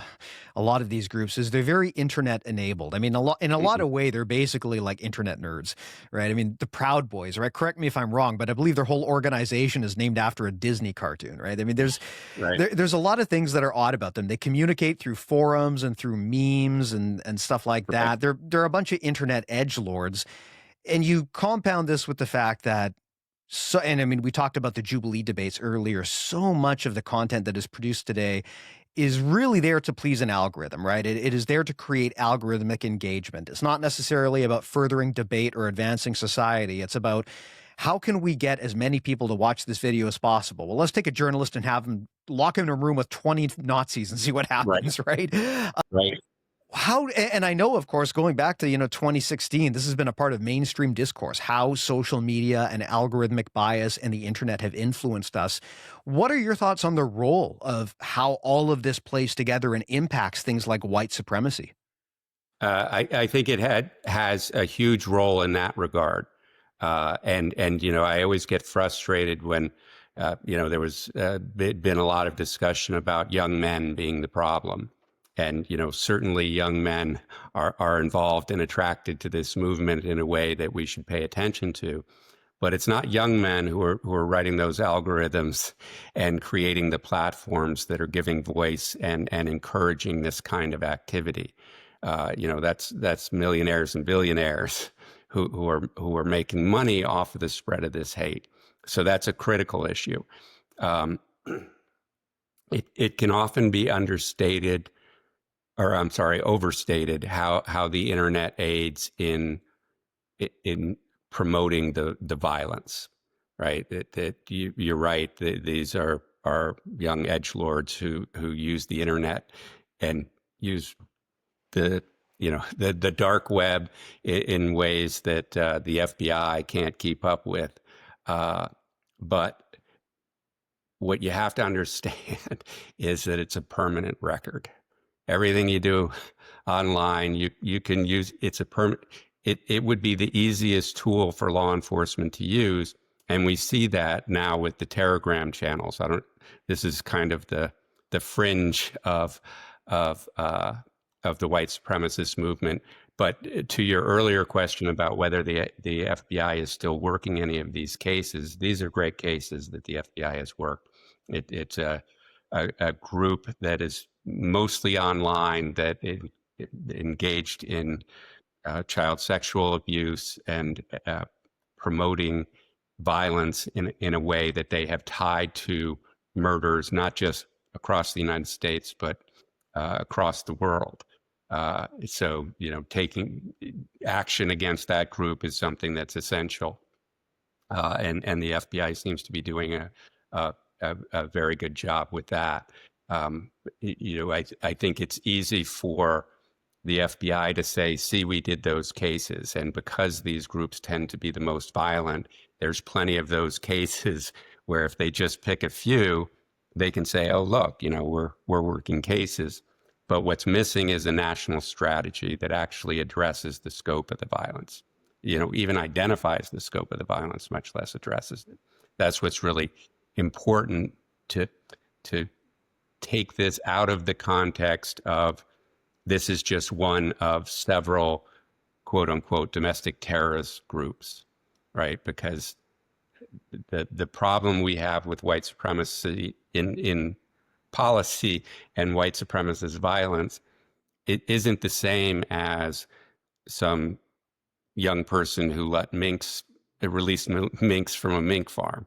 a lot of these groups is they're very internet enabled. I mean, in a lot of way, they're basically like internet nerds, right? I mean, the Proud Boys, right? Correct me if I'm wrong, but I believe their whole organization is named after a Disney cartoon, right? I mean, there's a lot of things that are odd about them. They communicate through forums and through memes and stuff like that. They're a bunch of internet edgelords. And you compound this with the fact that we talked about the Jubilee debates earlier. So much of the content that is produced today is really there to please an algorithm, right? It is there to create algorithmic engagement. It's not necessarily about furthering debate or advancing society. It's about how can we get as many people to watch this video as possible? Well, let's take a journalist and have him lock him in a room with 20 Nazis and see what happens, right? Right. And I know, of course, going back to, 2016, this has been a part of mainstream discourse, how social media and algorithmic bias and the internet have influenced us. What are your thoughts on the role of how all of this plays together and impacts things like white supremacy? I think it has a huge role in that regard. And I always get frustrated when, there was been a lot of discussion about young men being the problem. And, certainly young men are involved and attracted to this movement in a way that we should pay attention to. But it's not young men who are writing those algorithms and creating the platforms that are giving voice and encouraging this kind of activity. That's millionaires and billionaires who are making money off of the spread of this hate. So that's a critical issue. It can often be overstated how the internet aids in promoting the violence, right? You're right. These are young edgelords who use the internet and use the dark web in ways that the FBI can't keep up with. But what you have to understand is that it's a permanent record. Everything you do online, you can use. It's a permanent. It would be the easiest tool for law enforcement to use, and we see that now with the Telegram channels. This is kind of the fringe of the white supremacist movement. But to your earlier question about whether the FBI is still working any of these cases, these are great cases that the FBI has worked. It's a group that is mostly online that engaged in child sexual abuse and promoting violence in a way that they have tied to murders, not just across the United States, but across the world. So, taking action against that group is something that's essential. And the FBI seems to be doing a very good job with that. I think it's easy for the FBI to say, see, we did those cases. And because these groups tend to be the most violent, there's plenty of those cases where if they just pick a few, they can say, oh, look, we're working cases. But what's missing is a national strategy that actually addresses the scope of the violence, even identifies the scope of the violence, much less addresses it. That's what's really important, to take this out of the context of this is just one of several quote unquote domestic terrorist groups, right? Because the problem we have with white supremacy in policy and white supremacist violence, it isn't the same as some young person who released minks from a mink farm,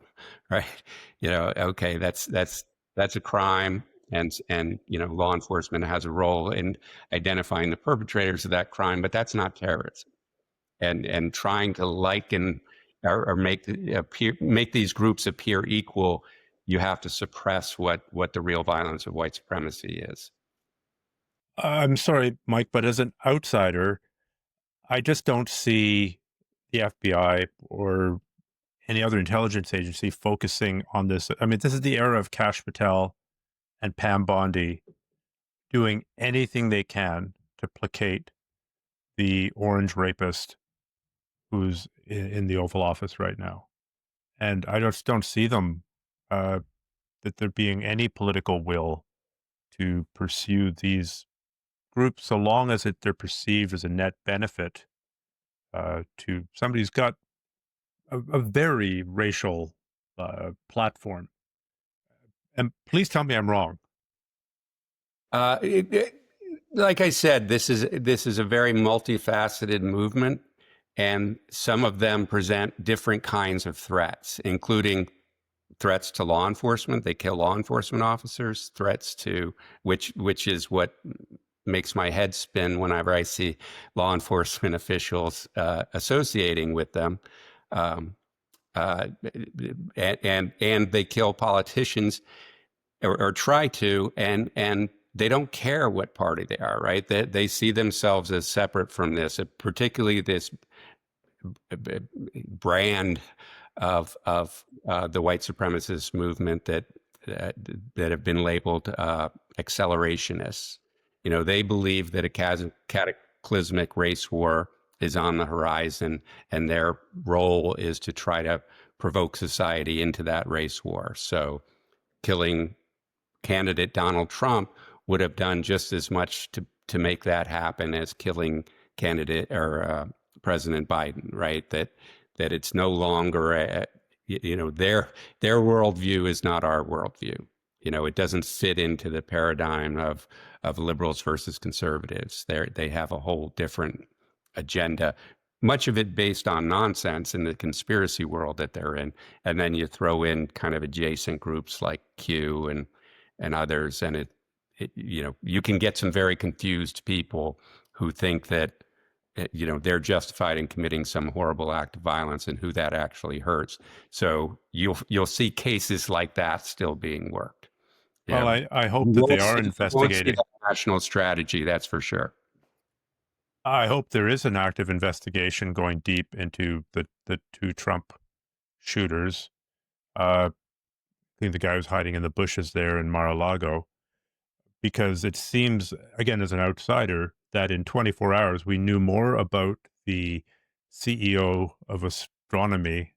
right? Okay, that's a crime, and law enforcement has a role in identifying the perpetrators of that crime, but that's not terrorism. And trying to liken or make these groups appear equal, you have to suppress what the real violence of white supremacy is. I'm sorry, Mike, but as an outsider, I just don't see the FBI or any other intelligence agency focusing on this. I mean, this is the era of Kash Patel and Pam Bondi doing anything they can to placate the orange rapist who's in the Oval Office right now. And I just don't see them, that there being any political will to pursue these groups, so long as they're perceived as a net benefit to somebody who's got a very racial platform. And please tell me I'm wrong. Like I said, this is a very multifaceted movement, and some of them present different kinds of threats, including threats to law enforcement. They kill law enforcement officers. Threats to which is what makes my head spin whenever I see law enforcement officials associating with them. And they kill politicians, or try to, and they don't care what party they are, right? They see themselves as separate from this, particularly this brand of the white supremacist movement that have been labeled accelerationists. They believe that a cataclysmic race war is on the horizon, and their role is to try to provoke society into that race war. So killing candidate Donald Trump would have done just as much to make that happen as killing candidate or President Biden, right? That it's no longer their worldview is not our worldview. It doesn't fit into the paradigm of liberals versus conservatives. They have a whole different agenda, much of it based on nonsense in the conspiracy world that they're in. And then you throw in kind of adjacent groups like Q and others, and you can get some very confused people who think that they're justified in committing some horrible act of violence, and who that actually hurts. So you'll see cases like that still being worked. Well, I hope that they are investigating. National strategy, that's for sure. I hope there is an active investigation going deep into the two Trump shooters. I think the guy who's hiding in the bushes there in Mar-a-Lago, because it seems, again, as an outsider, that in 24 hours we knew more about the CEO of astronomy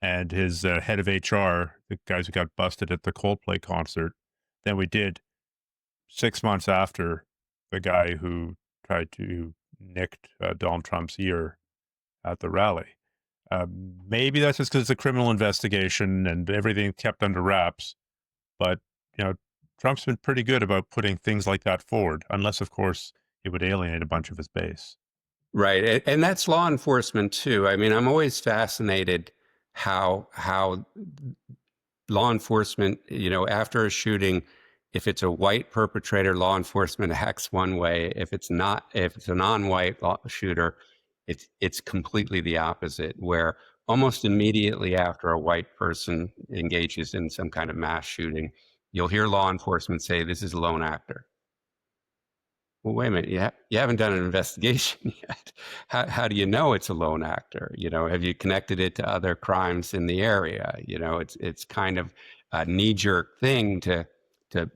and his head of HR, the guys who got busted at the Coldplay concert, than we did 6 months after the guy who tried to nicked Donald Trump's ear at the rally. Maybe that's just because it's a criminal investigation and everything kept under wraps. But, Trump's been pretty good about putting things like that forward, unless, of course, it would alienate a bunch of his base. Right. And that's law enforcement, too. I mean, I'm always fascinated how law enforcement, after a shooting, if it's a white perpetrator, law enforcement acts one way. If it's a non-white shooter, it's completely the opposite, where almost immediately after a white person engages in some kind of mass shooting, you'll hear law enforcement say, this is a lone actor. Well, wait a minute, you haven't done an investigation yet. How do you know it's a lone actor? Have you connected it to other crimes in the area? It's kind of a knee-jerk thing to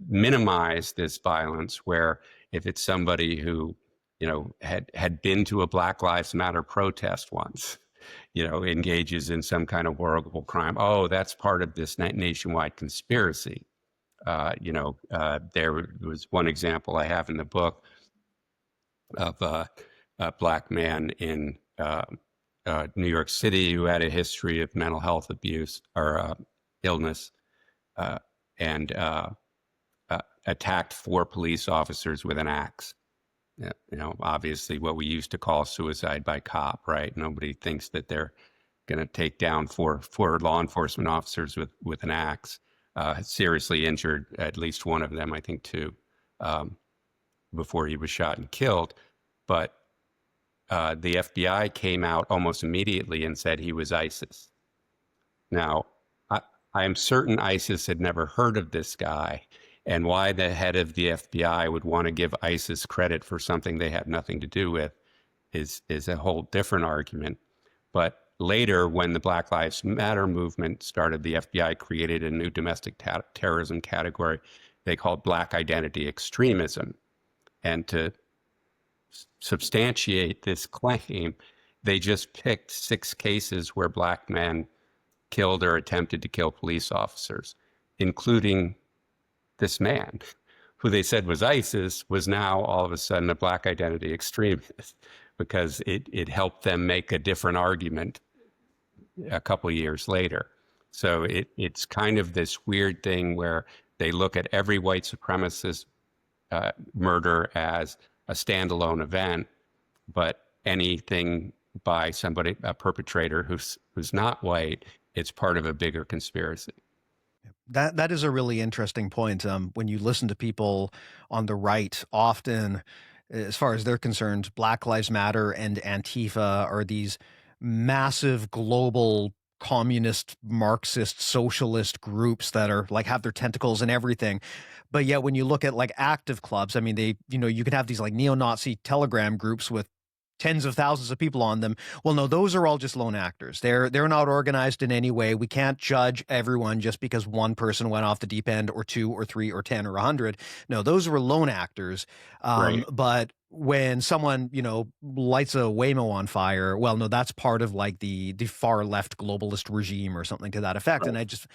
minimize this violence, where if it's somebody who, had been to a Black Lives Matter protest once, engages in some kind of horrible crime, oh, that's part of this nationwide conspiracy. There was one example I have in the book of a Black man in New York City who had a history of mental health abuse or illness, and attacked 4 police officers with an axe. Obviously what we used to call suicide by cop, right? Nobody thinks that they're going to take down four law enforcement officers with an axe. Seriously injured at least one of them, I think 2, before he was shot and killed. But the FBI came out almost immediately and said he was ISIS. Now, I am certain ISIS had never heard of this guy, and why the head of the FBI would want to give ISIS credit for something they had nothing to do with is a whole different argument. But later, when the Black Lives Matter movement started, the FBI created a new domestic terrorism category they called Black identity extremism. And to substantiate this claim, they just picked 6 cases where Black men killed or attempted to kill police officers, including this man, who they said was ISIS, was now all of a sudden a Black identity extremist, because it helped them make a different argument a couple of years later. So it's kind of this weird thing where they look at every white supremacist murder as a standalone event, but anything by somebody, a perpetrator who's not white, it's part of a bigger conspiracy. That is a really interesting point. When you listen to people on the right, often, as far as they're concerned, Black Lives Matter and Antifa are these massive global communist, Marxist, socialist groups that are like have their tentacles in everything. But yet when you look at like active clubs, I mean, you could have these like neo-Nazi Telegram groups with tens of thousands of people on them. Well, no, those are all just lone actors. They're not organized in any way. We can't judge everyone just because one person went off the deep end, or 2 or 3 or 10 or 100. No, those were lone actors. Right. But when someone, lights a Waymo on fire, well, no, that's part of like the far left globalist regime or something to that effect. Right. And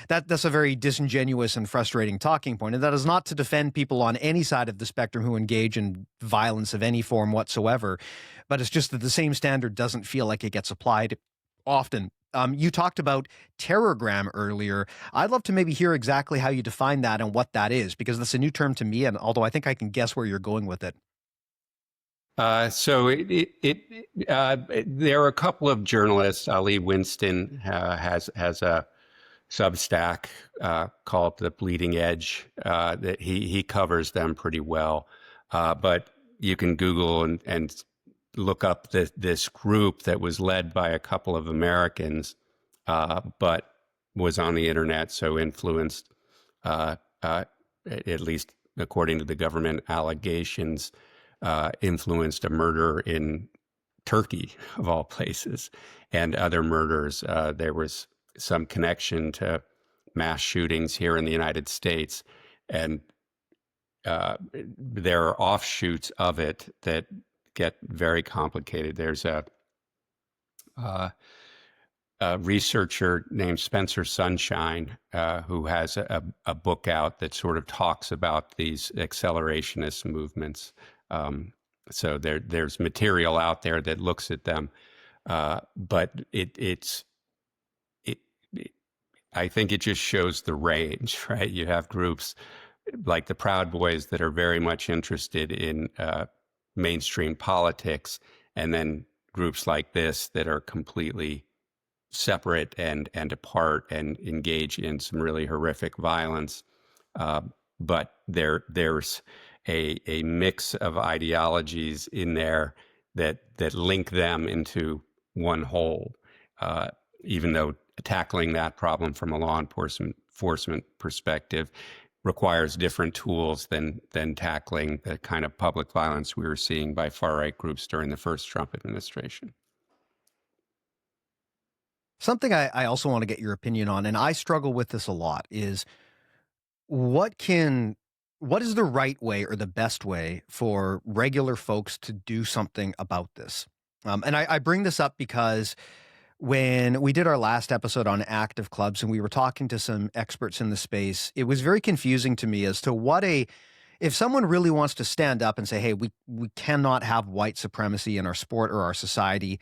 that's a very disingenuous and frustrating talking point. And that is not to defend people on any side of the spectrum who engage in violence of any form whatsoever. But it's just that the same standard doesn't feel like it gets applied often. You talked about terrorgram earlier. I'd love to maybe hear exactly how you define that and what that is, because that's a new term to me. And although I think I can guess where you're going with it. So there are a couple of journalists. Ali Winston has a Substack called The Bleeding Edge. That he covers them pretty well. But you can Google and look up this group that was led by a couple of Americans, but was on the internet, so influenced, at least according to the government allegations, influenced a murder in Turkey, of all places, and other murders. There was some connection to mass shootings here in the United States, and there are offshoots of it that get very complicated. There's a researcher named Spencer Sunshine who has a book out that sort of talks about these accelerationist movements. So there's material out there that looks at them, but I think it just shows the range, right? You have groups like the Proud Boys that are very much interested in mainstream politics, and then groups like this that are completely separate and apart and engage in some really horrific violence. but there's a mix of ideologies in there that link them into one whole, even though tackling that problem from a law enforcement perspective requires different tools than tackling the kind of public violence we were seeing by far-right groups during the first Trump administration. Something I also want to get your opinion on, and I struggle with this a lot, is what is the right way or the best way for regular folks to do something about this? And I bring this up because when we did our last episode on active clubs and we were talking to some experts in the space, it was very confusing to me as to if someone really wants to stand up and say, hey, we cannot have white supremacy in our sport or our society,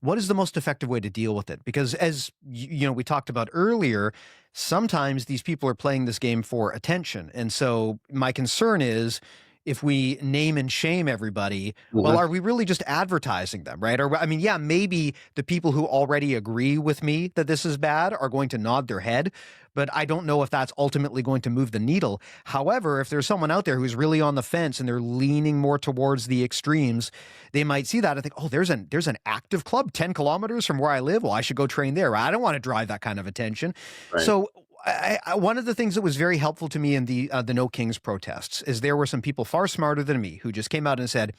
what is the most effective way to deal with it? Because as we talked about earlier, sometimes these people are playing this game for attention. And so my concern is, if we name and shame everybody, well, are we really just advertising them, right? Or, I mean, yeah, maybe the people who already agree with me that this is bad are going to nod their head, but I don't know if that's ultimately going to move the needle. However, if there's someone out there who's really on the fence and they're leaning more towards the extremes, they might see that and think, oh, there's an active club 10 kilometers from where I live. Well, I should go train there. I don't want to drive that kind of attention. Right. So one of the things that was very helpful to me in the No Kings protests is there were some people far smarter than me who just came out and said,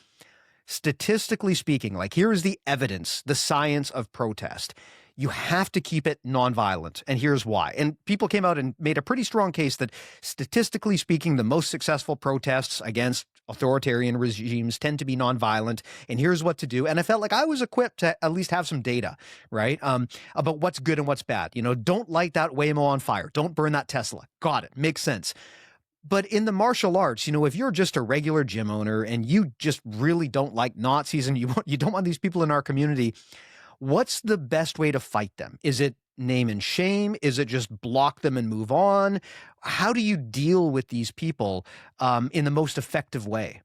statistically speaking, like, here is the evidence, the science of protest. You have to keep it nonviolent, and here's why. And people came out and made a pretty strong case that statistically speaking, the most successful protests against authoritarian regimes tend to be nonviolent, and here's what to do. And I felt like I was equipped to at least have some data, right, about what's good and what's bad. Don't light that Waymo on fire. Don't burn that Tesla. Got it. Makes sense. But in the martial arts, if you're just a regular gym owner and you just really don't like Nazis and you don't want these people in our community, what's the best way to fight them? Is it name and shame? Is it just block them and move on? How do you deal with these people in the most effective way?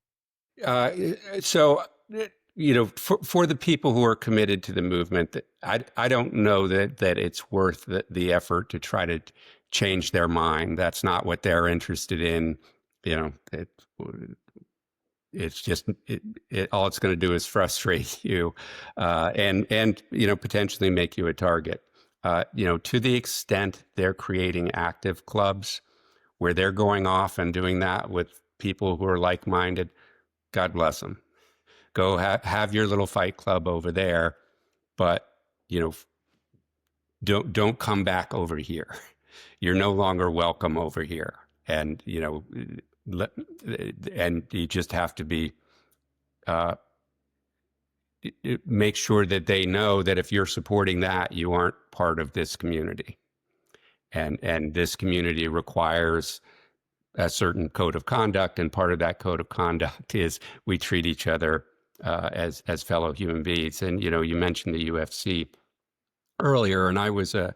So, for the people who are committed to the movement, I don't know that it's worth the effort to try to change their mind. That's not what they're interested in. It's just all it's going to do is frustrate you, and potentially make you a target. To the extent they're creating active clubs where they're going off and doing that with people who are like-minded, God bless them. Go have your little fight club over there, but don't come back over here. You're no longer welcome over here, and and you just have to be make sure that they know that if you're supporting that, you aren't part of this community, and this community requires a certain code of conduct, and part of that code of conduct is we treat each other as fellow human beings. And you mentioned the UFC earlier, and I was a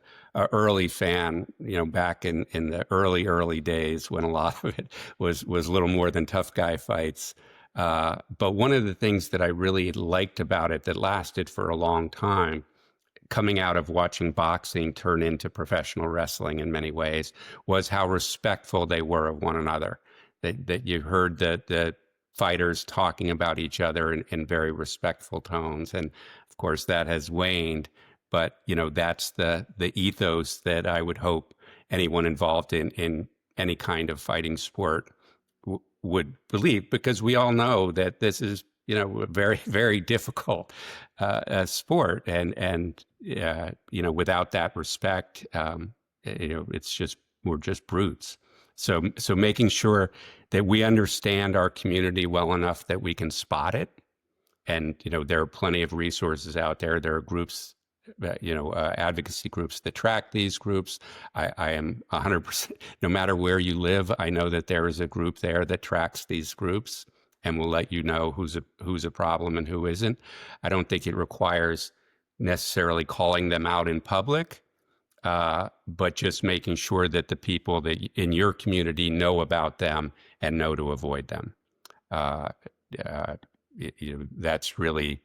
early fan, back in the early days when a lot of it was little more than tough guy fights. But one of the things that I really liked about it that lasted for a long time, coming out of watching boxing turn into professional wrestling in many ways, was how respectful they were of one another. That you heard the fighters talking about each other in very respectful tones. And of course that has waned. But, that's the ethos that I would hope anyone involved in any kind of fighting sport would believe, because we all know that this is, a very, very difficult sport. And without that respect, we're just brutes. So making sure that we understand our community well enough that we can spot it. And, there are plenty of resources out there. There are groups, advocacy groups that track these groups. I am 100%, no matter where you live, I know that there is a group there that tracks these groups and will let you know who's a problem and who isn't. I don't think it requires necessarily calling them out in public, but just making sure that the people that in your community know about them and know to avoid them. That's really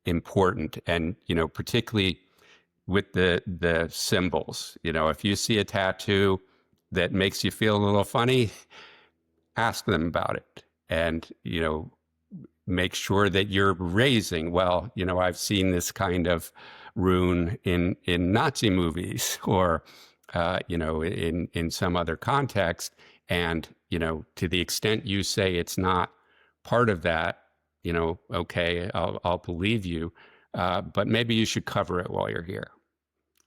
important. And, particularly with the symbols, if you see a tattoo that makes you feel a little funny, ask them about it, and make sure that you're raising, well, I've seen this kind of rune in Nazi movies, or in some other context, and to the extent you say it's not part of that, okay, I'll believe you, but maybe you should cover it while you're here,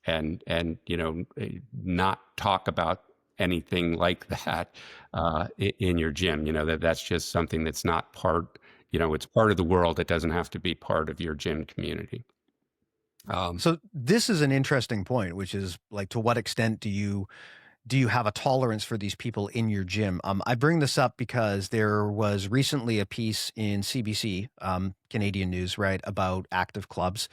and not talk about anything like that in your gym. That's just something that's not part. It's part of the world. It doesn't have to be part of your gym community. So this is an interesting point, which is like, to what extent do you have a tolerance for these people in your gym? I bring this up because there was recently a piece in CBC, Canadian news, right, about active clubs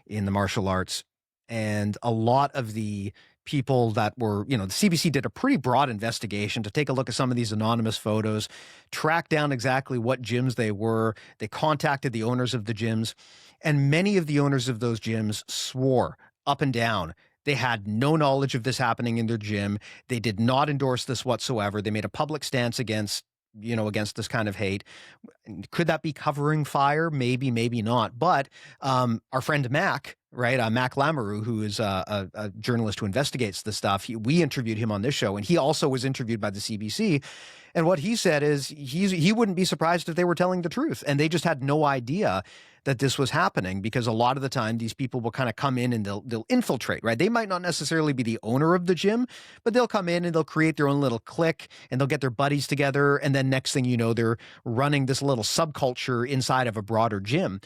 in the martial arts. And a lot of the people that were, the CBC did a pretty broad investigation to take a look at some of these anonymous photos, track down exactly what gyms they were. They contacted the owners of the gyms, and many of the owners of those gyms swore up and down they had no knowledge of this happening in their gym. They did not endorse this whatsoever. They made a public stance against this kind of hate. Could that be covering fire? Maybe, maybe not. But our friend Mac, right, Mac Lamoureux, who is a journalist who investigates this stuff, we interviewed him on this show, and he also was interviewed by the CBC. And what he said is he wouldn't be surprised if they were telling the truth, and they just had no idea that this was happening, because a lot of the time these people will kind of come in and they'll infiltrate, right? They might not necessarily be the owner of the gym, but they'll come in and they'll create their own little clique, and they'll get their buddies together, and then next thing you know, they're running this little subculture inside of a broader gym.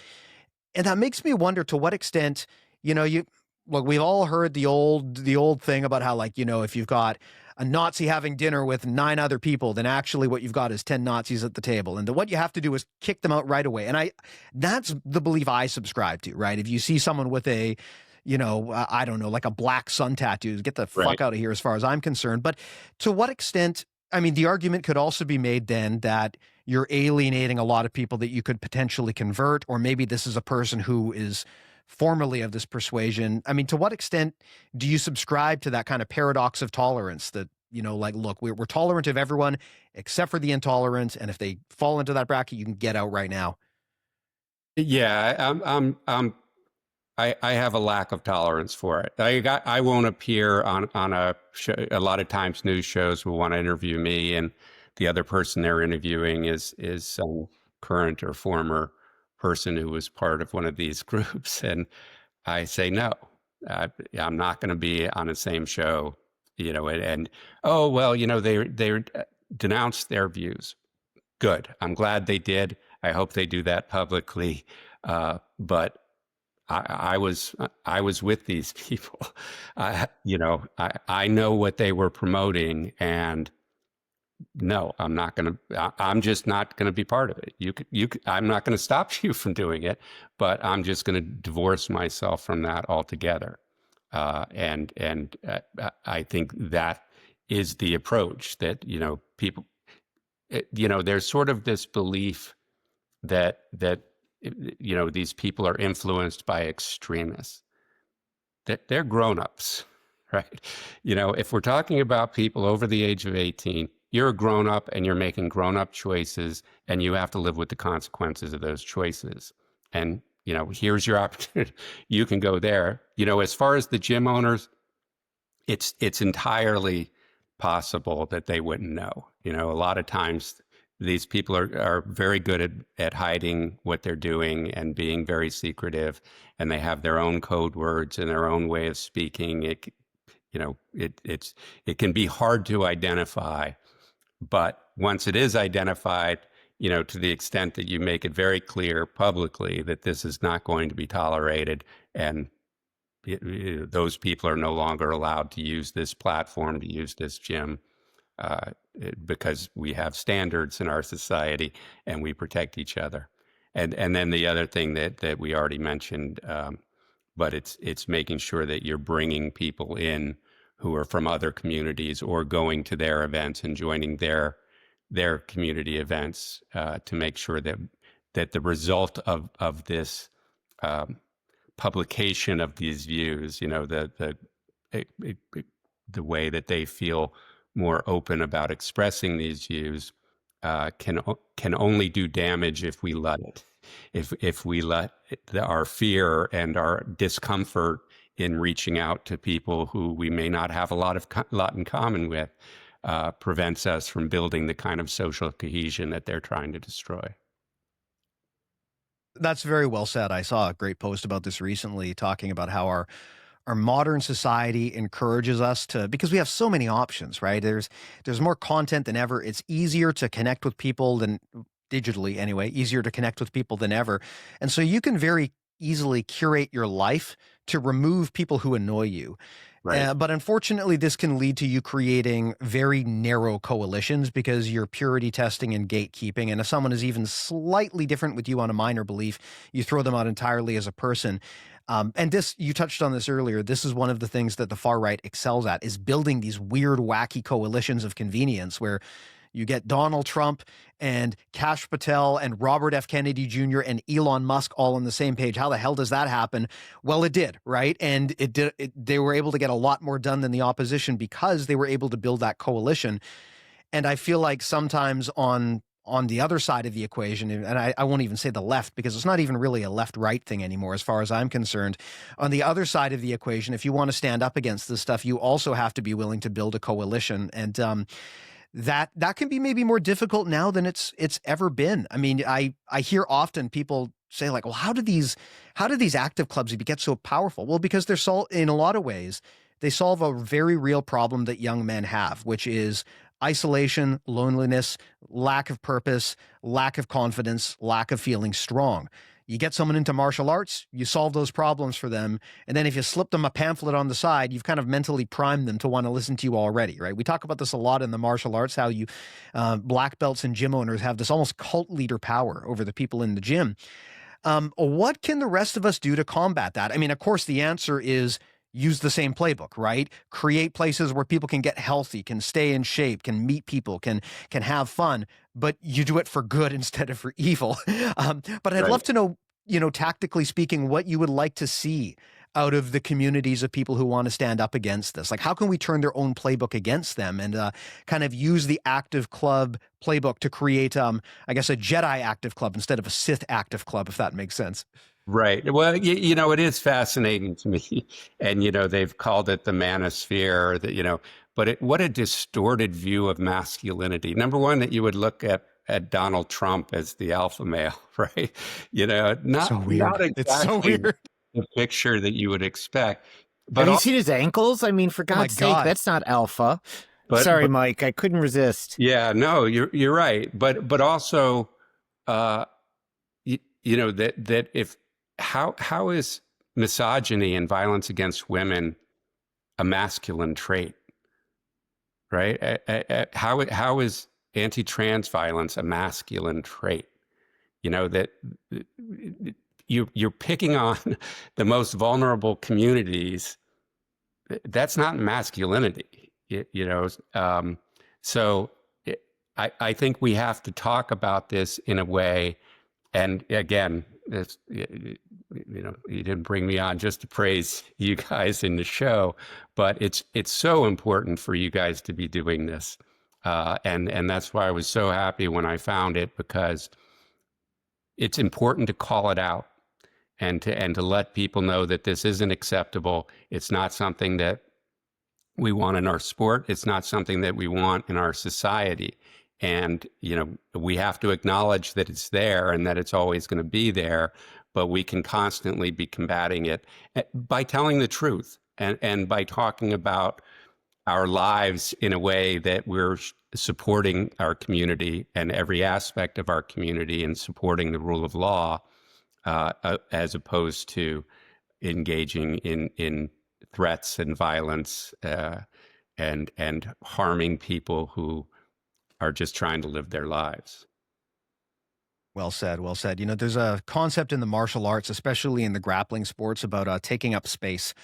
And that makes me wonder, to what extent, look, we've all heard the old thing about how, like, if you've got a Nazi having dinner with 9 other people, then actually what you've got is 10 Nazis at the table. And what you have to do is kick them out right away. And that's the belief I subscribe to, right? If you see someone with a, I don't know, like a black sun tattoo, get the fuck out of here, as far as I'm concerned. But to what extent, I mean, the argument could also be made then that you're alienating a lot of people that you could potentially convert, or maybe this is a person who is formerly of this persuasion. I mean, to what extent do you subscribe to that kind of paradox of tolerance, that, like, look, we're tolerant of everyone except for the intolerant, and if they fall into that bracket, you can get out right now? Yeah, I have a lack of tolerance for it. I won't appear on a show. A lot of times news shows will want to interview me, and the other person they're interviewing is some current or former person who was part of one of these groups, and I say no. I'm not going to be on the same show, and oh well, they denounced their views. Good. I'm glad they did. I hope they do that publicly. But I was with these people. I know what they were promoting, and no, I'm just not going to be part of it. I'm not going to stop you from doing it, but I'm just going to divorce myself from that altogether. And I think that is the approach that, people, there's sort of this belief that these people are influenced by extremists, that they're grown-ups, right? If we're talking about people over the age of 18, you're a grown-up and you're making grown-up choices, and you have to live with the consequences of those choices. And, here's your opportunity. You can go there. As far as the gym owners, it's entirely possible that they wouldn't know. A lot of times these people are very good at hiding what they're doing and being very secretive, and they have their own code words and their own way of speaking. It can be hard to identify. But once it is identified, to the extent that you make it very clear publicly that this is not going to be tolerated, and those people are no longer allowed to use this platform, to use this gym, because we have standards in our society and we protect each other. And then the other thing that we already mentioned, but it's making sure that you're bringing people in who are from other communities, or going to their events and joining their community events, to make sure that the result of this publication of these views, the way that they feel more open about expressing these views, can only do damage if we let it. If we let our fear and our discomfort in reaching out to people who we may not have a lot in common with, prevents us from building the kind of social cohesion that they're trying to destroy. That's very well said. I saw a great post about this recently, talking about how our modern society encourages us to, because we have so many options, right? There's more content than ever. It's easier to connect with people than digitally anyway, easier to connect with people than ever. And so you can very easily curate your life to remove people who annoy you. Right. But unfortunately, this can lead to you creating very narrow coalitions because you're purity testing and gatekeeping. And if someone is even slightly different with you on a minor belief, you throw them out entirely as a person. And this, you touched on this earlier, this is one of the things that the far right excels at, is building these weird, wacky coalitions of convenience where you get Donald Trump and Kash Patel and Robert F. Kennedy Jr. and Elon Musk all on the same page. How the hell does that happen? Well, it did, right? And they were able to get a lot more done than the opposition because they were able to build that coalition. And I feel like sometimes on the other side of the equation, and I won't even say the left because it's not even really a left-right thing anymore as far as I'm concerned. On the other side of the equation, if you want to stand up against this stuff, you also have to be willing to build a coalition. And that can be maybe more difficult now than it's ever been. I mean, I hear often people say like, well, how do these active clubs get so powerful? Well, because they're in a lot of ways, they solve a very real problem that young men have, which is isolation, loneliness, lack of purpose, lack of confidence, lack of feeling strong. You get someone into martial arts, you solve those problems for them. And then if you slip them a pamphlet on the side, you've kind of mentally primed them to want to listen to you already, right? We talk about this a lot in the martial arts, how black belts and gym owners have this almost cult leader power over the people in the gym. What can the rest of us do to combat that? I mean, of course, the answer is use the same playbook, right? Create places where people can get healthy, can stay in shape, can meet people, can have fun, but you do it for good instead of for evil. But I'd love to know, tactically speaking, what you would like to see out of the communities of people who want to stand up against this. Like, how can we turn their own playbook against them and kind of use the active club playbook to create, I guess, a Jedi active club instead of a Sith active club, if that makes sense? Right. Well, it is fascinating to me. And, they've called it the manosphere, but what a distorted view of masculinity. Number one, that you would look at Donald Trump as the alpha male, right? Not, so weird. not exactly it's so weird. The picture that you would expect. But have you seen his ankles? I mean, for God's sake, that's not alpha. Sorry, Mike, I couldn't resist. Yeah, no, you're right. But also, that if, how is misogyny and violence against women a masculine trait, right? How is anti-trans violence a masculine trait? That you're picking on the most vulnerable communities. That's not masculinity, So I think we have to talk about this in a way. And again, you didn't bring me on just to praise you guys in the show, but it's so important for you guys to be doing this. And that's why I was so happy when I found it, because it's important to call it out and to let people know that this isn't acceptable. It's not something that we want in our sport. It's not something that we want in our society. And, we have to acknowledge that it's there and that it's always going to be there, but we can constantly be combating it by telling the truth and by talking about our lives in a way that we're supporting our community and every aspect of our community and supporting the rule of law, as opposed to engaging in threats and violence and harming people who are just trying to live their lives. Well said. Well said. There's a concept in the martial arts, especially in the grappling sports, about taking up space.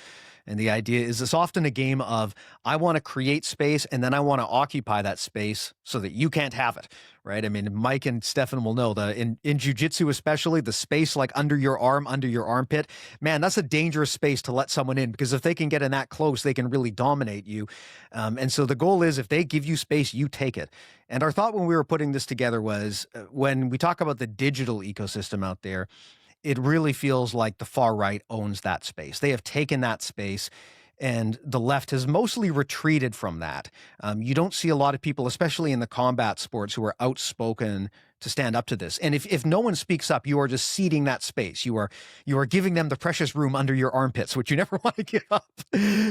And the idea is it's often a game of, I want to create space and then I want to occupy that space so that you can't have it, right? I mean, Mike and Stephan will know in jiu-jitsu, especially the space like under your arm, under your armpit, man, that's a dangerous space to let someone in, because if they can get in that close, they can really dominate you. And so the goal is, if they give you space, you take it. And our thought when we were putting this together was, when we talk about the digital ecosystem out there, it really feels like the far right owns that space. They have taken that space, and the left has mostly retreated from that. You don't see a lot of people, especially in the combat sports, who are outspoken to stand up to this. And if no one speaks up, you are just ceding that space. You are giving them the precious room under your armpits, which you never want to give up.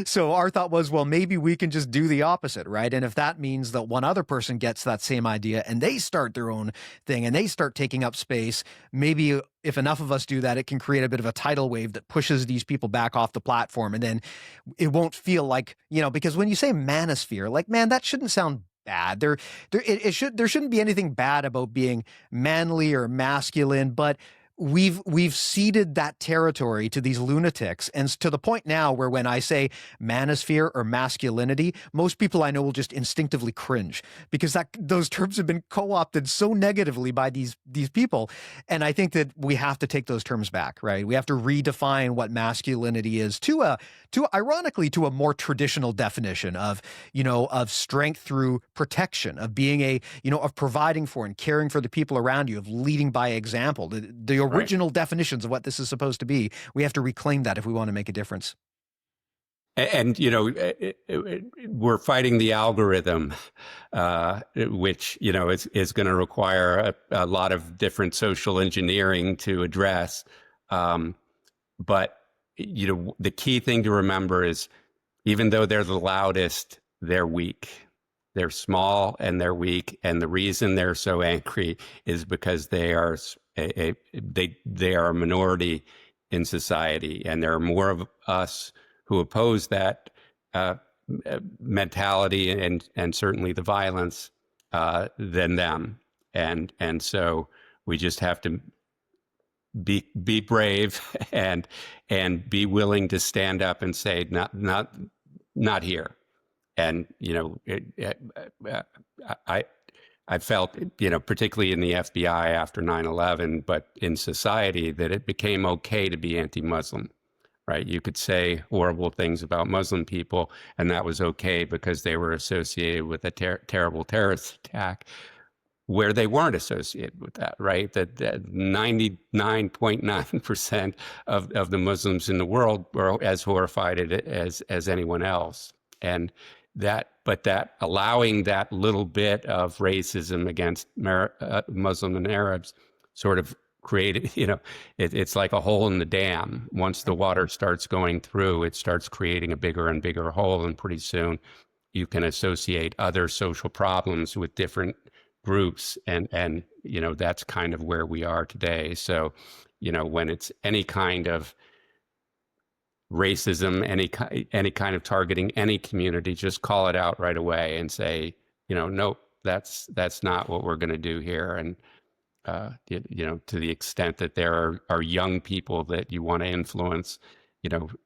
So our thought was, well, maybe we can just do the opposite, right? And if that means that one other person gets that same idea and they start their own thing and they start taking up space, maybe if enough of us do that, it can create a bit of a tidal wave that pushes these people back off the platform. And then it won't feel like, because when you say manosphere, like, man, that shouldn't sound bad. There shouldn't be anything bad about being manly or masculine, but we've ceded that territory to these lunatics, and to the point now where when I say manosphere or masculinity, most people I know will just instinctively cringe, because those terms have been co-opted so negatively by these people. And I think that we have to take those terms back, right? We have to redefine what masculinity is ironically to a more traditional definition of strength through protection, of being of providing for and caring for the people around you, of leading by example. The original definitions of what this is supposed to be. We have to reclaim that if we want to make a difference. And, we're fighting the algorithm, which, is going to require a lot of different social engineering to address. But, the key thing to remember is, even though they're the loudest, they're weak. They're small and they're weak. And the reason they're so angry is because they are they are a minority in society, and there are more of us who oppose that mentality and certainly the violence than them, and so we just have to be brave and be willing to stand up and say not here. And I felt, particularly in the FBI after 9/11, but in society, that it became okay to be anti-Muslim, right? You could say horrible things about Muslim people, and that was okay because they were associated with a terrible terrorist attack, where they weren't associated with that, right? That 99.9% of the Muslims in the world were as horrified as anyone else. And that allowing that little bit of racism against Muslim and Arabs sort of created, it's like a hole in the dam. Once the water starts going through, it starts creating a bigger and bigger hole. And pretty soon you can associate other social problems with different groups. And that's kind of where we are today. So, when it's any kind of racism, any kind of targeting any community, just call it out right away and say, nope, that's not what we're going to do here. And to the extent that there are young people that you want to influence,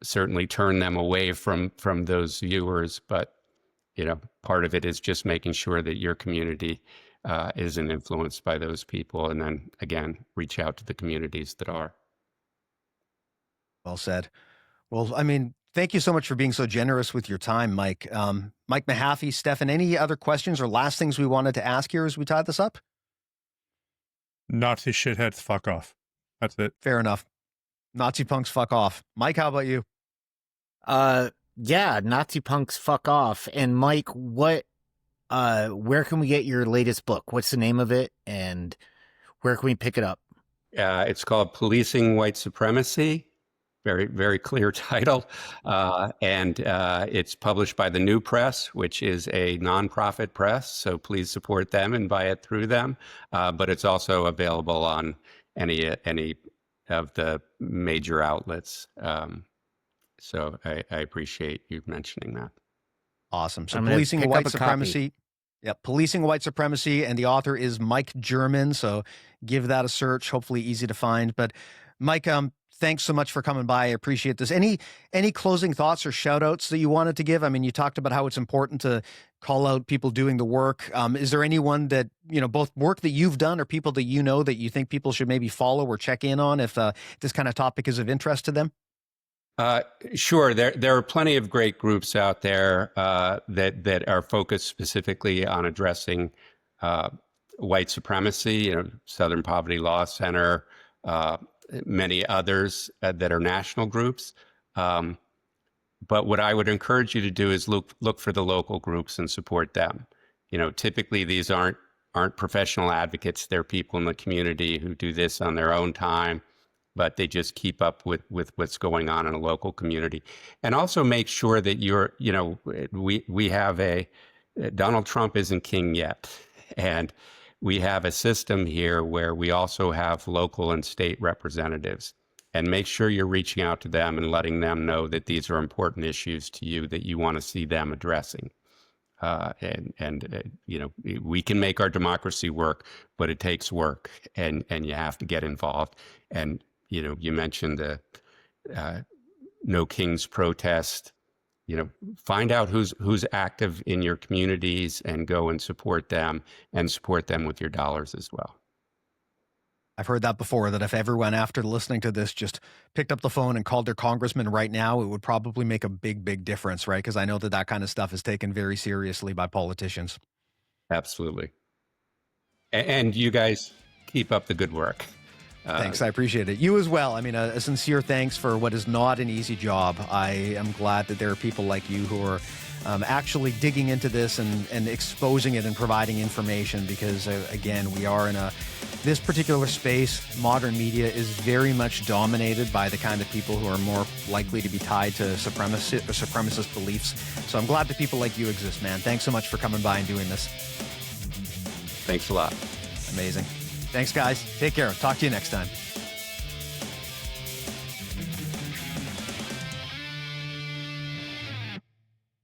certainly turn them away from those viewers. But part of it is just making sure that your community isn't influenced by those people, and then again, reach out to the communities that are. Well said. Well, I mean, thank you so much for being so generous with your time, Mike. Mike Mahaffey, Stephan, any other questions or last things we wanted to ask here as we tie this up? Nazi shitheads, fuck off. That's it. Fair enough. Nazi punks, fuck off. Mike, how about you? Yeah, Nazi punks, fuck off. And Mike, where can we get your latest book? What's the name of it, and where can we pick it up? It's called Policing White Supremacy. Very, very clear title. And it's published by the New Press, which is a nonprofit press. So please support them and buy it through them. But it's also available on any of the major outlets. So I appreciate you mentioning that. Awesome. So Policing White Supremacy. Yeah, Policing White Supremacy. And the author is Mike German. So give that a search. Hopefully easy to find. But Mike, thanks so much for coming by. I appreciate this. Any closing thoughts or shout outs that you wanted to give? I mean, you talked about how it's important to call out people doing the work. Is there anyone that, both work that you've done or people that that you think people should maybe follow or check in on if this kind of topic is of interest to them? Sure. There are plenty of great groups out there that are focused specifically on addressing white supremacy. Southern Poverty Law Center, many others that are national groups. But what I would encourage you to do is look for the local groups and support them. Typically these aren't professional advocates. They're people in the community who do this on their own time, but they just keep up with what's going on in a local community. And also make sure that we have Donald Trump isn't king yet. And we have a system here where we also have local and state representatives. And make sure you're reaching out to them and letting them know that these are important issues to you that you want to see them addressing. We can make our democracy work, but it takes work, and you have to get involved. And you mentioned the No Kings protest. Find out who's active in your communities and go and support them with your dollars as well. I've heard that before, that if everyone after listening to this just picked up the phone and called their congressman right now, it would probably make a big, big difference, right? Because I know that kind of stuff is taken very seriously by politicians. Absolutely. And you guys keep up the good work. Thanks. I appreciate it. You as well. I mean, a sincere thanks for what is not an easy job. I am glad that there are people like you who are actually digging into this and exposing it and providing information, because again, we are in this particular space. Modern media is very much dominated by the kind of people who are more likely to be tied to supremacist beliefs. So I'm glad that people like you exist, man. Thanks so much for coming by and doing this. Thanks a lot. Amazing. Thanks, guys. Take care. Talk to you next time.